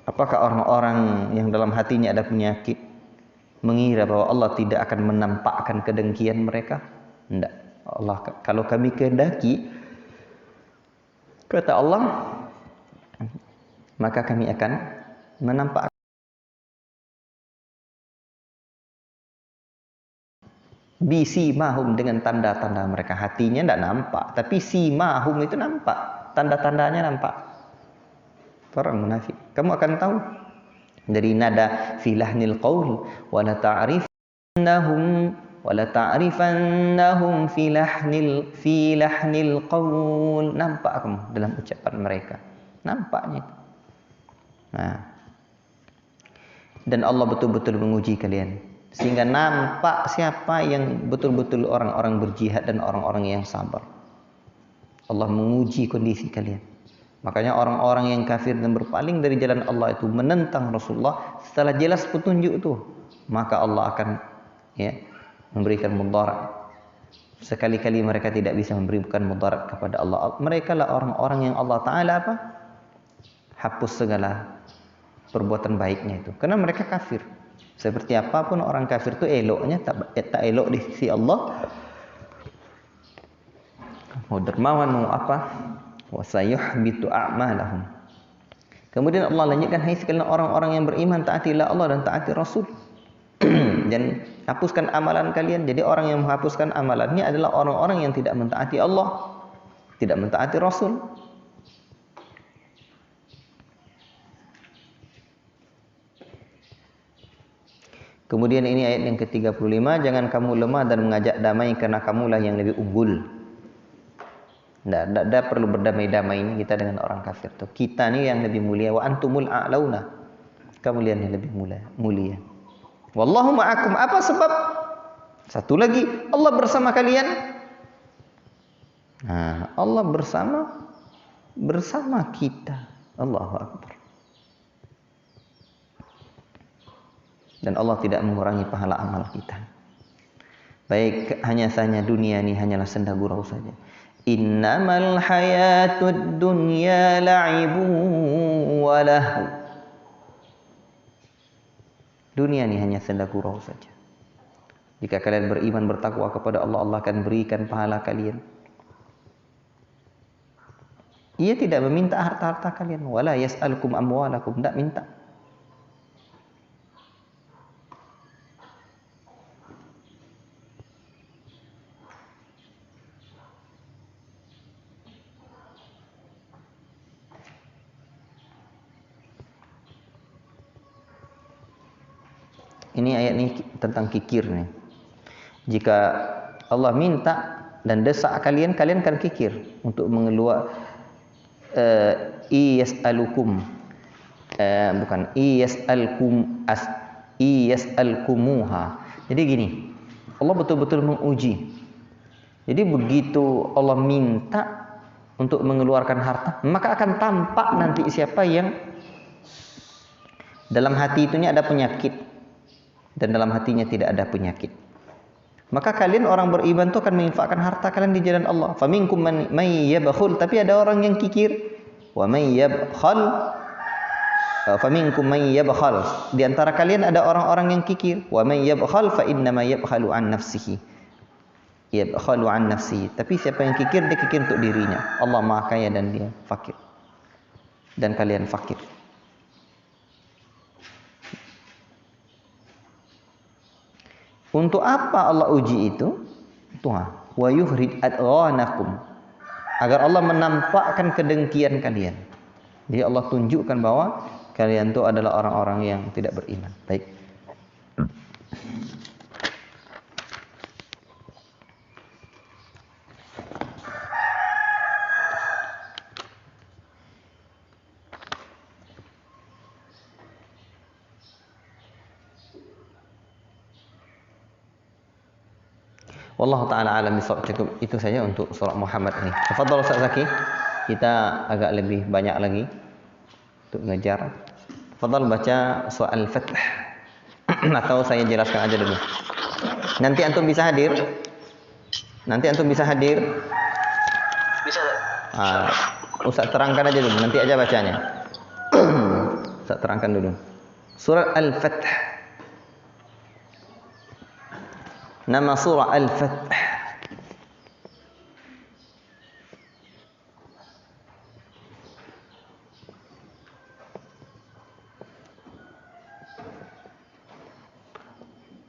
Apakah orang-orang yang dalam hatinya ada penyakit mengira bahwa Allah tidak akan menampakkan kedengkian mereka? Tidak. Allah, kalau kami kehendaki, kata Allah, maka kami akan menampakkan. Bisi mahum, dengan tanda-tanda mereka. Hatinya tidak nampak, tapi si mahum itu nampak, tanda-tandanya nampak. Orang munafik, kamu akan tahu dari nada filahnil qaul wala ta'rifannahum filahnil qaul. Nampak kamu dalam ucapan mereka, nampaknya. Nah, dan Allah betul-betul menguji kalian sehingga nampak siapa yang betul-betul orang-orang berjihad dan orang-orang yang sabar. Allah menguji kondisi kalian. Makanya orang-orang yang kafir dan berpaling dari jalan Allah itu menentang Rasulullah, setelah jelas petunjuk itu, maka Allah akan memberikan mudarat. Sekali-kali mereka tidak bisa memberikan mudarat kepada Allah. Mereka lah orang-orang yang Allah Ta'ala hapus segala perbuatan baiknya itu, karena mereka kafir. Seperti apapun orang kafir itu eloknya tak elok di sisi Allah. Mau dermawan mau apa, wa sayuhbitu a'malahum. Kemudian Allah lanjutkan, hai sekalian orang-orang yang beriman, taatilah Allah dan taati Rasul. Dan hapuskan amalan kalian. Jadi orang yang menghapuskan amalannya adalah orang-orang yang tidak mentaati Allah, tidak mentaati Rasul. Kemudian ini ayat yang ke-35, jangan kamu lemah dan mengajak damai karena kamulah yang lebih unggul. Tidak perlu berdamai-damai ini kita dengan orang kafir. Tuh, kita ni yang lebih mulia. Wa antumul a'launa. Kamu yang lebih mulia. Wallahu ma'akum. Apa sebab? Satu lagi, Allah bersama kalian. Nah, Allah bersama kita. Allahu Akbar. Dan Allah tidak mengurangi pahala amal kita. Baik, hanya saja dunia ini hanyalah senda gurau saja. Innamal hayatud dunya la'ibun wa lahu. Dunia ini hanya senda gurau saja. Jika kalian beriman bertakwa kepada Allah, Allah akan berikan pahala kalian. Ia tidak meminta harta-harta kalian. Wala yas'alukum amwalakum, tidak minta. Ini ayat ini tentang kikir nih. Jika Allah minta dan desak kalian akan kikir untuk mengeluar iyas'alukum bukan iyas'alkumuha. Jadi gini, Allah betul-betul menguji. Jadi begitu Allah minta untuk mengeluarkan harta, maka akan tampak nanti siapa yang dalam hati itunya ada penyakit dan dalam hatinya tidak ada penyakit. Maka kalian orang beriman itu akan menginfakkan harta kalian di jalan Allah. Faminkum may yabkhul, tapi ada orang yang kikir. Wa may yabkhal, faminkum may yabkhal. Di antara kalian ada orang-orang yang kikir. Wa may yabkhal fa inna ma yabkhalu an nafsihi. Yabkhalu an nafsihi. Tapi siapa yang kikir, dia kikir untuk dirinya. Allah Maha Kaya dan dia fakir. Dan kalian fakir. Untuk apa Allah uji itu? Tuhan, wa yuhrid adghanakum, agar Allah menampakkan kedengkian kalian. Jadi Allah tunjukkan bahwa kalian itu adalah orang-orang yang tidak beriman. Baik. Wallahu taala alam bisawab. Cukup itu saja untuk surah Muhammad ini. Tafadhal Ustaz Zaki. Kita agak lebih banyak lagi untuk ngejar. Tafadhal baca surah Al-Fath. Atau saya jelaskan aja dulu. Nanti antum bisa hadir. Bisa. Ustaz terangkan aja dulu. Nanti aja bacanya. Ustaz terangkan dulu. Surah Al-Fath. Nama surah Al-Fath.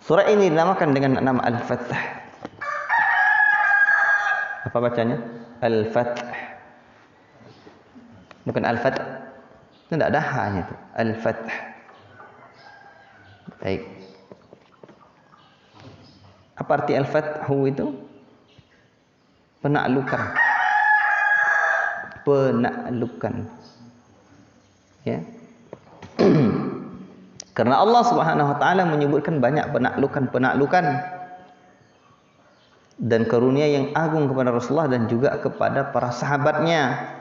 Surah ini dinamakan dengan nama Al-Fath. Apa bacanya? Al-Fath. Bukan Al-Fath. Tidak ada hanya itu. Al-Fath. Baik. Apa arti al-fathu itu? Penaklukan. Ya. Karena Allah Subhanahu wa taala menyebutkan banyak penaklukan dan karunia yang agung kepada Rasulullah dan juga kepada para sahabatnya.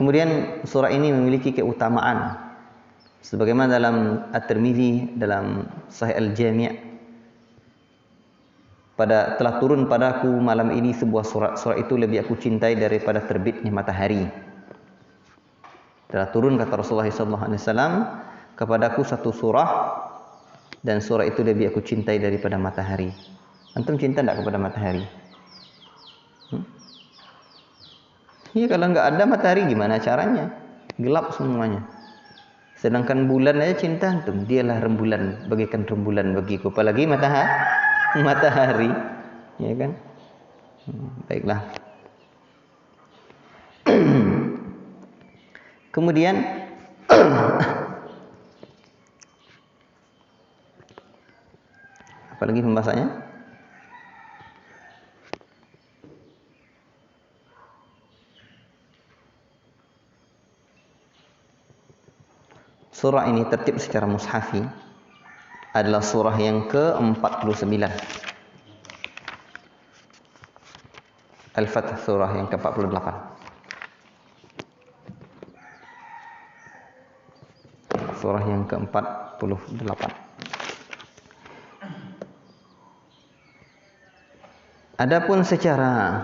Kemudian surah ini memiliki keutamaan sebagaimana dalam At-Tirmidzi dalam Sahih Al-Jami', telah turun padaku malam ini sebuah surah itu lebih aku cintai daripada terbitnya matahari. Telah turun, kata Rasulullah SAW, kepadaku satu surah dan surah itu lebih aku cintai daripada matahari. Antum cinta tidak kepada matahari? Ya, kalau nggak ada matahari gimana caranya? Gelap semuanya. Sedangkan bulan aja cinta antum, dialah rembulan, bagaikan rembulan bagiku. Apalagi matahari, ya kan? Baiklah. Kemudian apalagi pembahasannya? Surah ini tertib secara mushafi adalah surah yang ke-49. Al-Fath surah yang ke-48. Surah yang ke-48. Adapun secara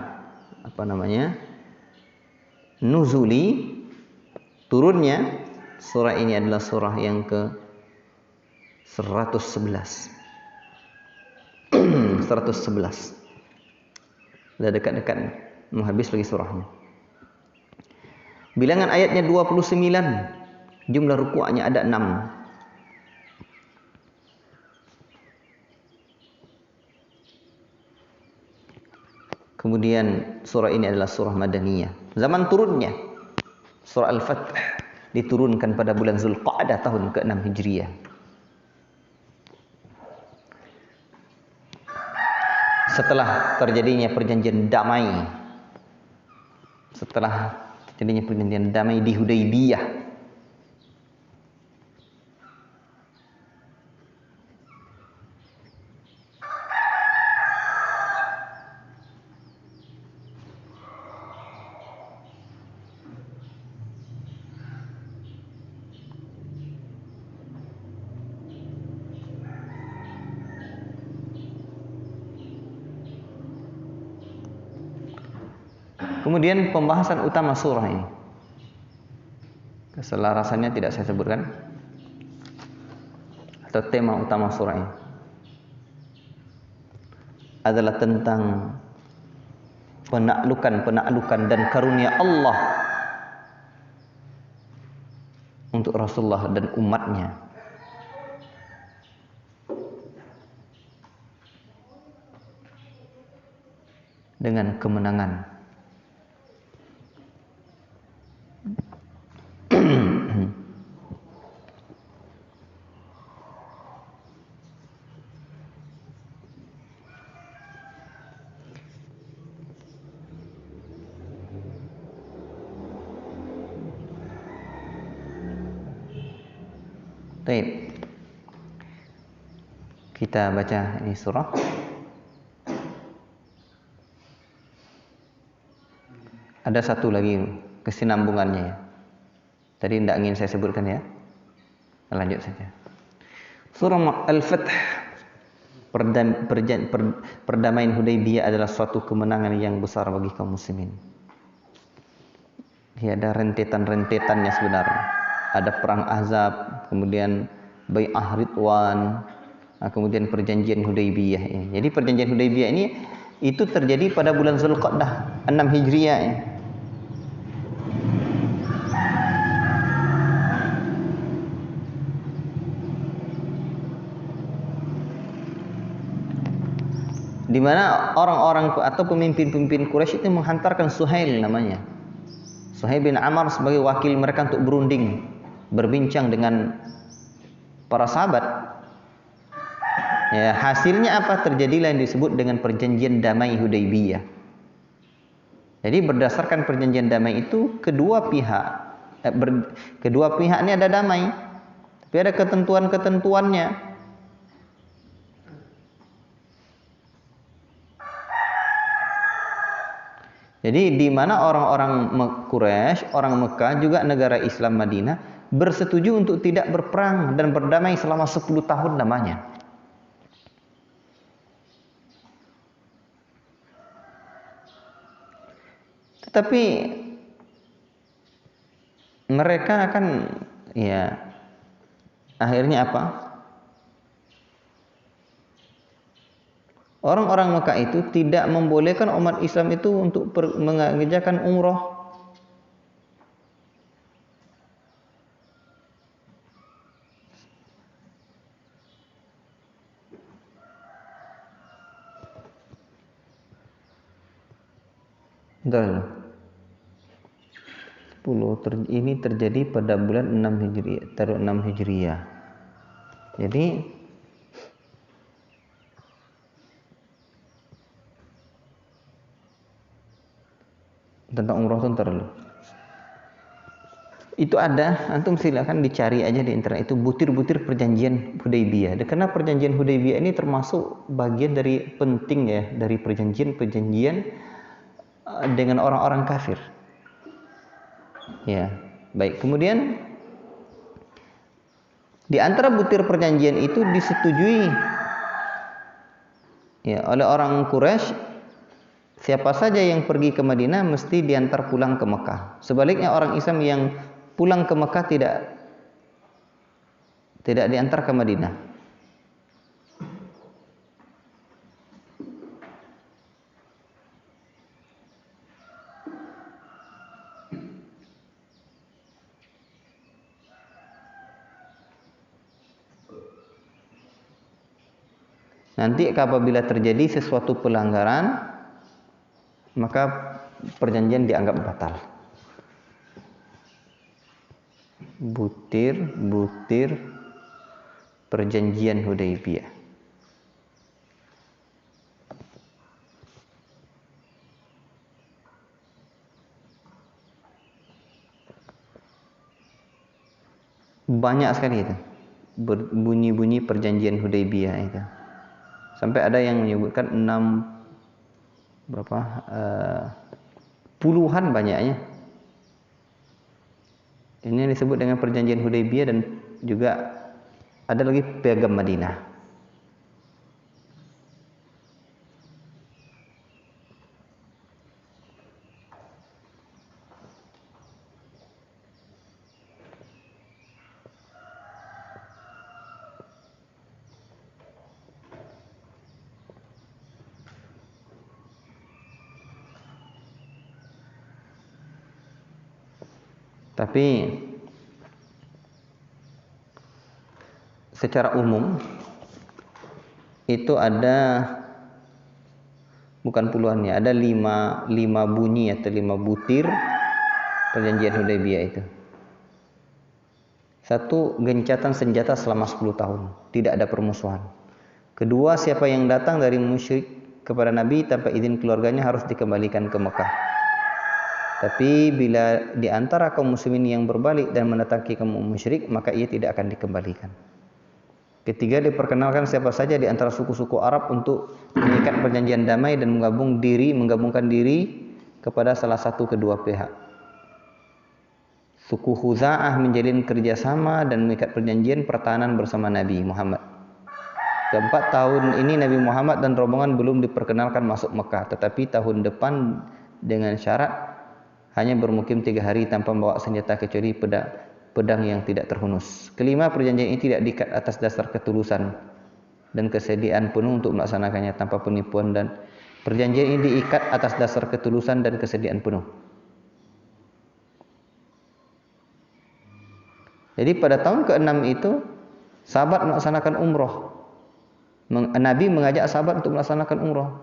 nuzuli, turunnya surah ini adalah surah yang ke-111. 111. Sudah dekat-dekat mau habis lagi surahnya. Bilangan ayatnya 29. Jumlah ruku'nya ada 6. Kemudian surah ini adalah surah Madaniyah. Zaman turunnya surah Al-Fath diturunkan pada bulan Zulqa'dah tahun ke-6 Hijriah. Setelah terjadinya perjanjian damai, di Hudaybiyah. Kemudian pembahasan utama surah ini, keselarasannya tidak saya sebutkan, atau tema utama surah ini adalah tentang penaklukan dan karunia Allah untuk Rasulullah dan umatnya dengan kemenangan. Baik. Kita baca ini surah. Ada satu lagi kesinambungannya ya. Tadi tidak ingin saya sebutkan ya. Lanjut saja. Surah Al-Fath. Perdamaian Hudaybiyah adalah suatu kemenangan yang besar bagi kaum muslimin. Ya, ada rentetan-rentetannya sebenarnya. Ada perang Ahzab, kemudian Bai'ah Ridwan, kemudian perjanjian Hudaybiyah ini. Jadi perjanjian Hudaybiyah ini itu terjadi pada bulan Zulqa'dah 6 Hijriah ini. Di mana orang-orang atau pemimpin-pemimpin Quraisy itu menghantarkan Suhail namanya. Suhail bin Amr sebagai wakil mereka untuk berunding, berbincang dengan para sahabat. Ya, hasilnya apa? Terjadilah yang disebut dengan perjanjian damai Hudaybiyah. Jadi berdasarkan perjanjian damai itu kedua pihak ini ada damai, tapi ada ketentuan-ketentuannya. Jadi di mana orang-orang Quraisy, orang Mekah juga negara Islam Madinah bersetuju untuk tidak berperang dan berdamai selama 10 tahun lamanya. Tetapi mereka akan ya akhirnya apa? Orang-orang Mekah itu tidak membolehkan umat Islam itu untuk mengerjakan umrah. Ini terjadi pada bulan 6 Hijriah, taruh 6 Hijriah. Jadi tentang umrah itu ntar dulu. Itu ada, antum silakan dicari aja di internet itu butir-butir perjanjian Hudaybiyah. Karena perjanjian Hudaybiyah ini termasuk bagian dari penting ya dari perjanjian dengan orang-orang kafir. Ya, baik. Kemudian di antara butir perjanjian itu disetujui ya oleh orang Quraisy. Siapa saja yang pergi ke Madinah mesti diantar pulang ke Mekah. Sebaliknya orang Islam yang pulang ke Mekah tidak diantar ke Madinah. Nanti apabila terjadi sesuatu pelanggaran, maka perjanjian dianggap batal. butir perjanjian Hudaybiyah. Banyak sekali itu bunyi-bunyi perjanjian Hudaybiyah itu. Sampai ada yang menyebutkan puluhan banyaknya. Ini disebut dengan perjanjian Hudaybiyah, dan juga ada lagi piagam Madinah. Tapi secara umum itu ada, bukan puluhannya, ada lima bunyi atau 5 butir perjanjian Hudaybiyah itu. Satu, gencatan senjata selama 10 tahun, tidak ada permusuhan. Kedua, siapa yang datang dari musyrik kepada Nabi tanpa izin keluarganya harus dikembalikan ke Mekah. Tapi bila di antara kaum muslimin yang berbalik dan mendatangi kaum musyrik, maka ia tidak akan dikembalikan. Ketiga, diperkenalkan siapa saja di antara suku-suku Arab untuk mengikat perjanjian damai dan menggabungkan diri kepada salah satu kedua pihak. Suku Khuza'ah menjalin kerjasama dan mengikat perjanjian pertahanan bersama Nabi Muhammad. Keempat, tahun ini Nabi Muhammad dan rombongan belum diperkenalkan masuk Mekah, tetapi tahun depan dengan syarat hanya bermukim 3 hari tanpa membawa senjata kecuali pedang yang tidak terhunus. Kelima, perjanjian ini tidak diikat atas dasar ketulusan dan kesediaan penuh untuk melaksanakannya tanpa penipuan, dan perjanjian ini diikat atas dasar ketulusan dan kesediaan penuh. Jadi pada tahun ke-6 itu sahabat melaksanakan umroh. Nabi mengajak sahabat untuk melaksanakan umroh.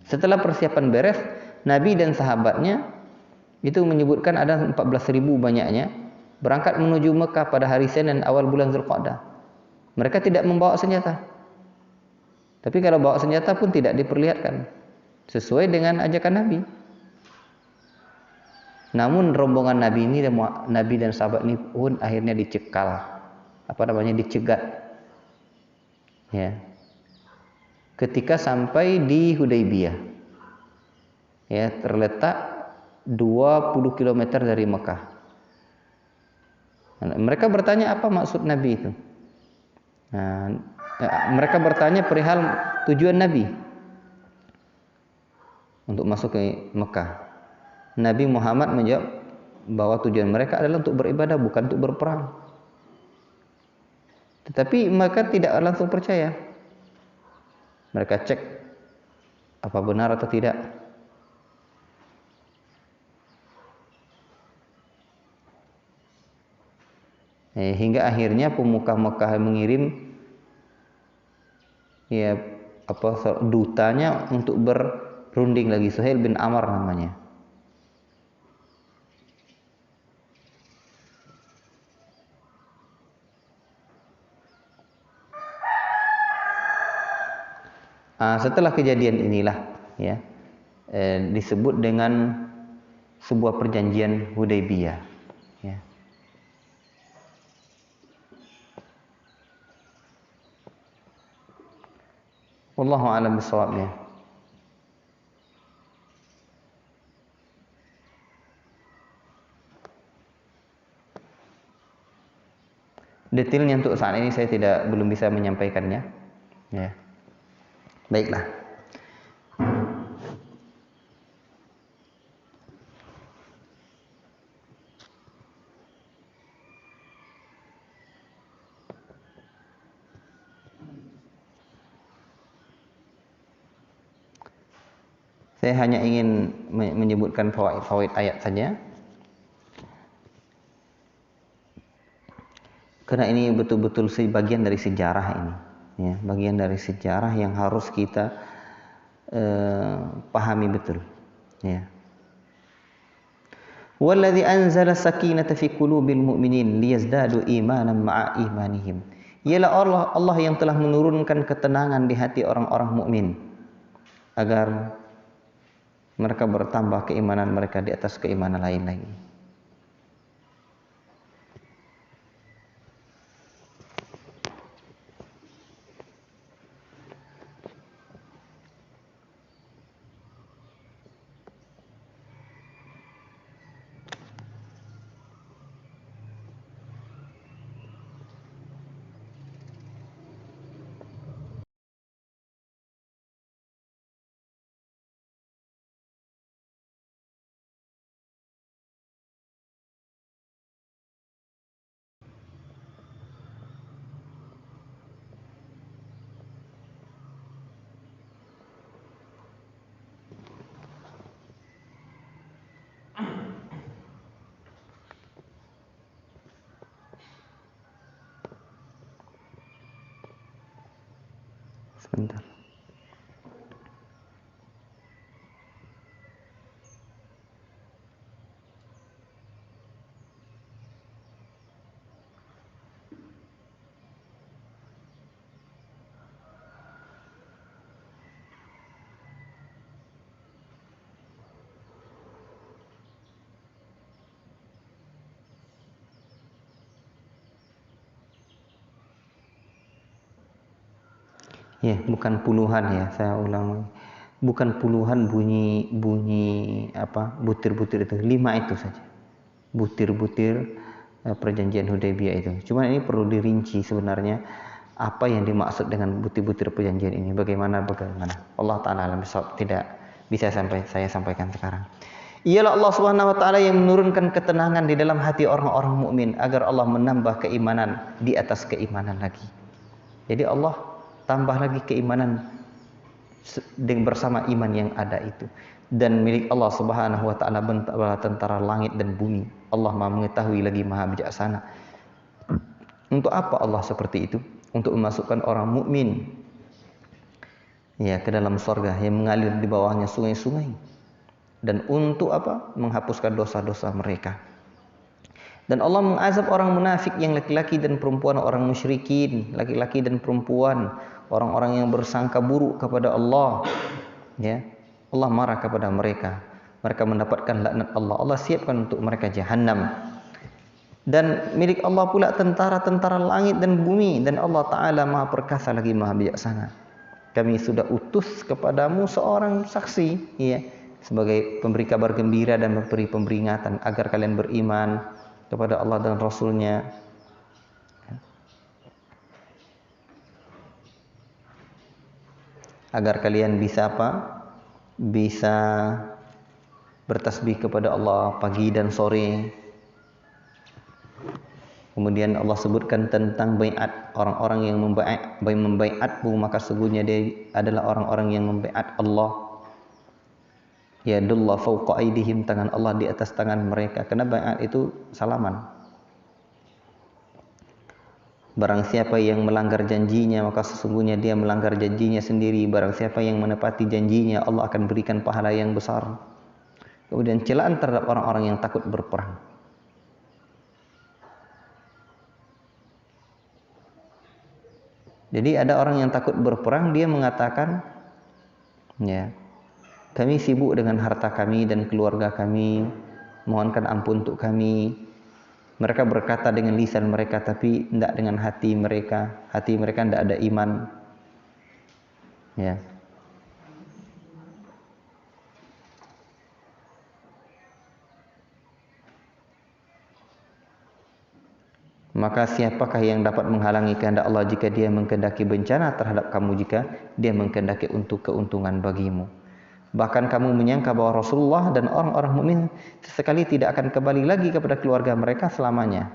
Setelah persiapan beres, Nabi dan sahabatnya itu menyebutkan ada 14.000 banyaknya berangkat menuju Mekah pada hari Senin awal bulan Zulqa'dah. Mereka tidak membawa senjata. Tapi kalau bawa senjata pun tidak diperlihatkan, sesuai dengan ajakan Nabi. Namun rombongan Nabi ini, Nabi dan sahabat ini pun akhirnya dicekal, dicegat. Ya. Ketika sampai di Hudaybiyah, ya, terletak 20 km dari Mekah. Mereka bertanya apa maksud Nabi itu. Mereka bertanya perihal tujuan Nabi untuk masuk ke Mekah. Nabi Muhammad menjawab bahwa tujuan mereka adalah untuk beribadah, bukan untuk berperang. Tetapi mereka tidak langsung percaya. Mereka cek apa benar atau tidak. Hingga akhirnya pemuka Mekah mengirim dutanya untuk berunding lagi. Suhail bin Amr namanya. Setelah kejadian inilah, ya, disebut dengan sebuah perjanjian Hudaybiyah. Ya. Wallahu a'lam bishawab. Detailnya untuk saat ini saya belum bisa menyampaikannya. Ya. Baiklah. Saya hanya ingin menyebutkan fawaid ayat saja. Karena ini betul-betul bagian dari sejarah ini, ya, bagian dari sejarah yang harus kita pahami betul. Ya. Walladzi anzala sakinata fi qulubil mu'minin liyazdadu imanan ma'a imanihim. Ialah Allah yang telah menurunkan ketenangan di hati orang-orang mukmin agar mereka bertambah keimanan mereka di atas keimanan lain lagi. Sebentar. Ya, bukan puluhan ya, saya ulang. Bukan puluhan bunyi apa butir-butir itu, 5 itu saja. Butir-butir perjanjian Hudaybiyah itu. Cuma ini perlu dirinci sebenarnya apa yang dimaksud dengan butir-butir perjanjian ini. Bagaimana? Allah Ta'ala alam bisawab, tidak bisa saya sampaikan sekarang. Ialah Allah Subhanahu wa taala yang menurunkan ketenangan di dalam hati orang-orang mukmin agar Allah menambah keimanan di atas keimanan lagi. Jadi Allah tambah lagi keimanan bersama iman yang ada itu. Dan milik Allah Subhanahu wa taala tentara langit dan bumi. Allah Maha mengetahui lagi Maha bijaksana. Untuk apa Allah seperti itu? Untuk memasukkan orang mukmin ya ke dalam surga yang mengalir di bawahnya sungai-sungai. Dan untuk apa? Menghapuskan dosa-dosa mereka. Dan Allah mengazab orang munafik yang laki-laki dan perempuan, orang musyrikin, laki-laki dan perempuan, orang-orang yang bersangka buruk kepada Allah. Ya, Allah marah kepada mereka. Mereka mendapatkan laknat Allah. Allah siapkan untuk mereka jahanam. Dan milik Allah pula tentara-tentara langit dan bumi. Dan Allah Ta'ala Maha perkasa lagi Maha bijaksana. Kami sudah utus kepadamu seorang saksi, ya, sebagai pemberi kabar gembira dan memberi peringatan agar kalian beriman kepada Allah dan Rasulnya. Agar kalian bisa apa? Bisa bertasbih kepada Allah pagi dan sore. Kemudian Allah sebutkan tentang baiat, orang-orang yang membaiatmu, maka sesungguhnya dia adalah orang-orang yang membaiat Allah. Yadullah fawqa aydihim, tangan Allah di atas tangan mereka. Karena baiat itu salaman. Barang siapa yang melanggar janjinya, maka sesungguhnya dia melanggar janjinya sendiri. Barang siapa yang menepati janjinya, Allah akan berikan pahala yang besar. Kemudian celaan terhadap orang-orang yang takut berperang. Jadi ada orang yang takut berperang, dia mengatakan, ya, kami sibuk dengan harta kami dan keluarga kami, mohonkan ampun untuk kami. Mereka berkata dengan lisan mereka, tapi tidak dengan hati mereka. Hati mereka tidak ada iman. Ya. Maka siapakah yang dapat menghalangi kehendak Allah jika dia mengkehendaki bencana terhadap kamu, jika dia mengkehendaki untuk keuntungan bagimu. Bahkan kamu menyangka bahwa Rasulullah dan orang-orang mukmin sesekali tidak akan kembali lagi kepada keluarga mereka selamanya.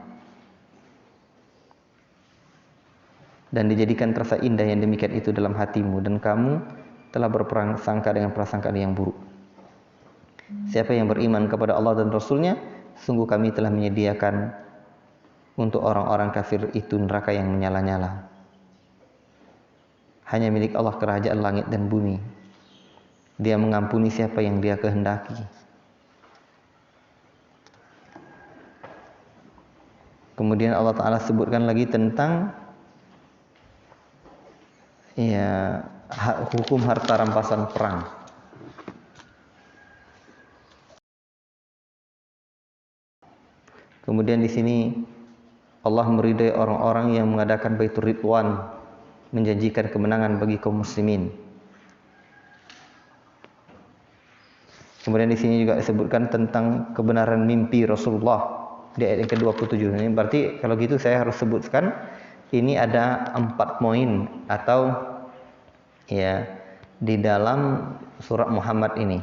Dan dijadikan terasa indah yang demikian itu dalam hatimu, dan kamu telah berprasangka dengan prasangkaan yang buruk. Siapa yang beriman kepada Allah dan Rasulnya, sungguh kami telah menyediakan untuk orang-orang kafir itu neraka yang menyala-nyala. Hanya milik Allah kerajaan langit dan bumi. Dia mengampuni siapa yang dia kehendaki. Kemudian Allah Ta'ala sebutkan lagi tentang hukum harta rampasan perang. Kemudian di sini Allah meridai orang-orang yang mengadakan Baitur Ridwan, menjanjikan kemenangan bagi kaum muslimin. Kemudian di sini juga disebutkan tentang kebenaran mimpi Rasulullah di ayat yang ke-27. Ini berarti kalau gitu saya harus sebutkan ini ada 4 poin atau ya di dalam surat Muhammad ini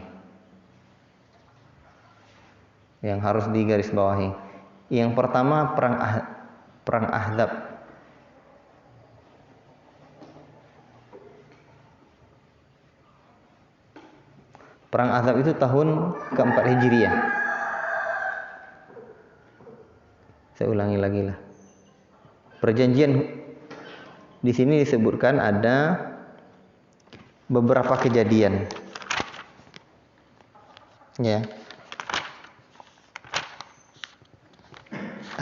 yang harus digarisbawahi. Yang pertama perang Ahzab. Perang Ahzab itu tahun keempat Hijriah. Saya ulangi lagi lah. Perjanjian di sini disebutkan ada beberapa kejadian. Ya.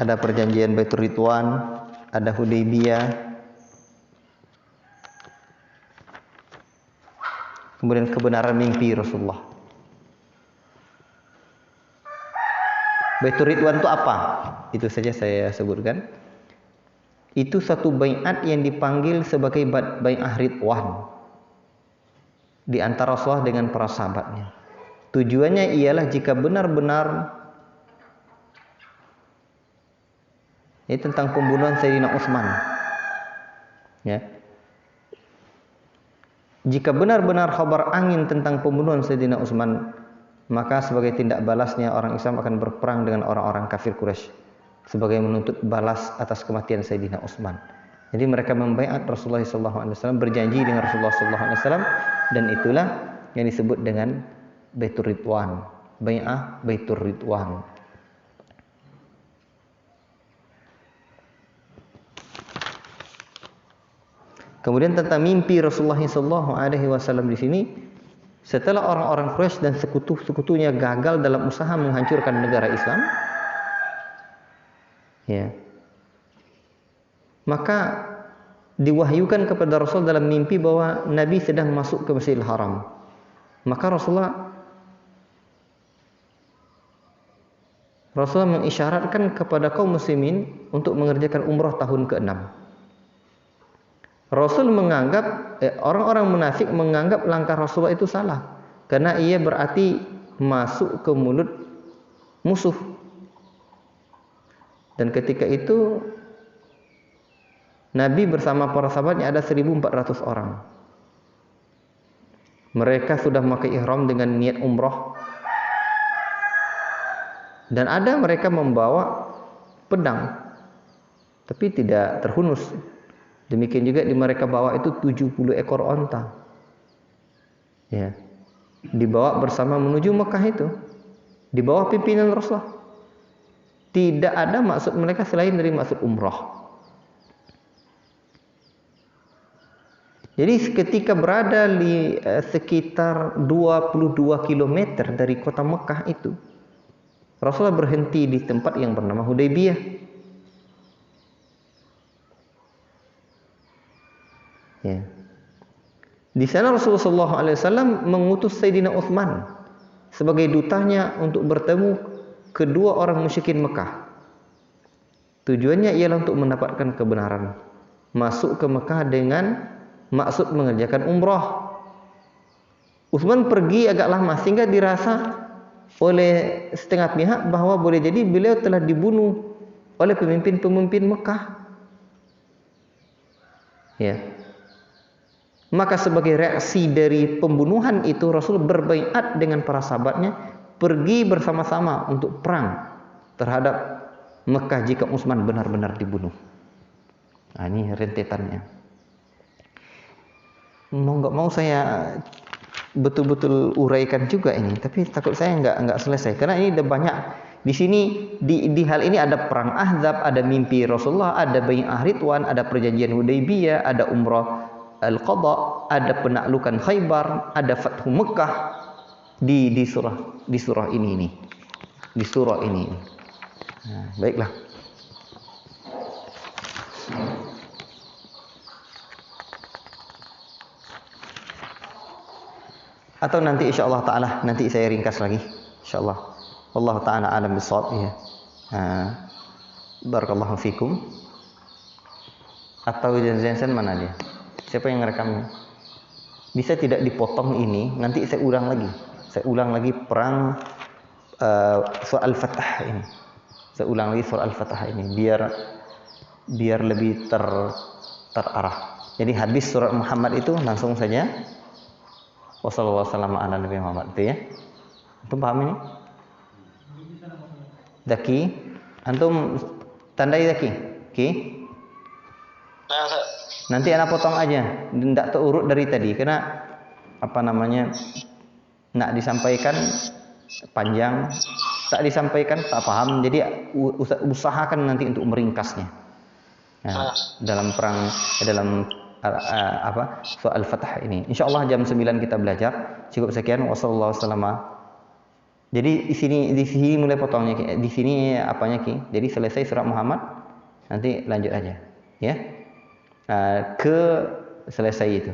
Ada perjanjian Baitur Ridwan, ada Hudaybiyah. Kemudian kebenaran mimpi Rasulullah. Baitur Ridwan itu apa? Itu saja saya sebutkan. Itu satu baiat yang dipanggil sebagai bai'ah Ridwan di antara Rasulullah dengan para sahabatnya. Tujuannya ialah jika benar-benar ini tentang pembunuhan Sayyidina Utsman. Ya. Jika benar-benar khabar angin tentang pembunuhan Sayyidina Utsman, maka sebagai tindak balasnya orang Islam akan berperang dengan orang-orang kafir Quraisy sebagai menuntut balas atas kematian Sayyidina Utsman. Jadi mereka membaiat Rasulullah SAW, berjanji dengan Rasulullah SAW, dan itulah yang disebut dengan Baitur Ridwan, bai'ah Baitur Ridwan. Kemudian tentang mimpi Rasulullah SAW di sini, setelah orang-orang Quraisy dan sekutu-sekutunya gagal dalam usaha menghancurkan negara Islam, ya, maka diwahyukan kepada Rasul dalam mimpi bahwa Nabi sedang masuk ke Masjidil Haram. Maka Rasulullah mengisyaratkan kepada kaum muslimin untuk mengerjakan umrah tahun ke-6. Rasul menganggap, orang-orang munafik menganggap langkah Rasulullah itu salah, karena ia berarti masuk ke mulut musuh. Dan ketika itu Nabi bersama para sahabatnya ada 1.400 orang. Mereka sudah memakai ihram dengan niat umrah, dan ada mereka membawa pedang tapi tidak terhunus. Demikian juga di mereka bawa itu 70 ekor onta. Ya. Dibawa bersama menuju Mekah itu. Di bawah pimpinan Rasulullah. Tidak ada maksud mereka selain dari maksud umrah. Jadi ketika berada di sekitar 22 km dari kota Mekah itu, Rasulullah berhenti di tempat yang bernama Hudaybiyah. Ya. Di sana Rasulullah SAW mengutus Sayyidina Utsman sebagai dutanya untuk bertemu kedua orang musyrikin Mekah. Tujuannya ialah untuk mendapatkan kebenaran, masuk ke Mekah dengan maksud mengerjakan umrah. Utsman pergi agak lama sehingga dirasa oleh setengah pihak bahwa boleh jadi beliau telah dibunuh oleh pemimpin-pemimpin Mekah. Ya. Maka sebagai reaksi dari pembunuhan itu, Rasul berbaiat dengan para sahabatnya pergi bersama-sama untuk perang terhadap Mekah jika Utsman benar-benar dibunuh. Nah, ini rentetannya. Mau nggak mau saya betul-betul uraikan juga ini, tapi takut saya nggak selesai karena ini ada banyak di sini. Di hal ini ada perang Ahzab, ada mimpi Rasulullah, ada bai'ah Ridwan, ada perjanjian Hudaybiyah, ada umrah Al-Qadha, ada penaklukan Khaybar, ada Fathu Mekah di surah ini. Di surah ini. Nah, baiklah. Atau nanti insyaallah taala nanti saya ringkas lagi insyaallah. Allah taala alam bisawab ya. Barakallahu fikum. Atau Jensen mana dia? Siapa yang ngerekamnya? Bisa tidak dipotong ini? Nanti saya ulang lagi. Saya ulang lagi perang surah Al-Fatah ini. Saya ulang lagi surah Al-Fatah ini biar lebih terarah. Jadi habis surat Muhammad itu langsung saja wassalamualaikum ala Nabi Muhammad itu ya. Antum paham ini? Daki, antum tandai daki. Oke. Nah, Nanti anak potong aja, tidak terurut dari tadi karena apa namanya nak disampaikan panjang, tak disampaikan tak paham. Jadi usahakan nanti untuk meringkasnya. Nah, dalam surah Al-Fatah ini. Insyaallah jam 9 kita belajar. Cukup sekian. Wassalamualaikum. Jadi di sini mulai potongnya Ki. Di sini apanya Ki? Jadi selesai surah Muhammad nanti lanjut aja, ya. Ke selesai itu.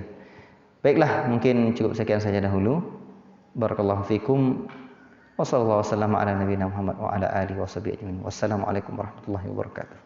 Baiklah, mungkin cukup sekian saja dahulu. Barakallahu fikum. Wassallallahu wasallam ala nabiyina Muhammad wa ala alihi washabihi ajmain. Wassalamualaikum warahmatullahi wabarakatuh.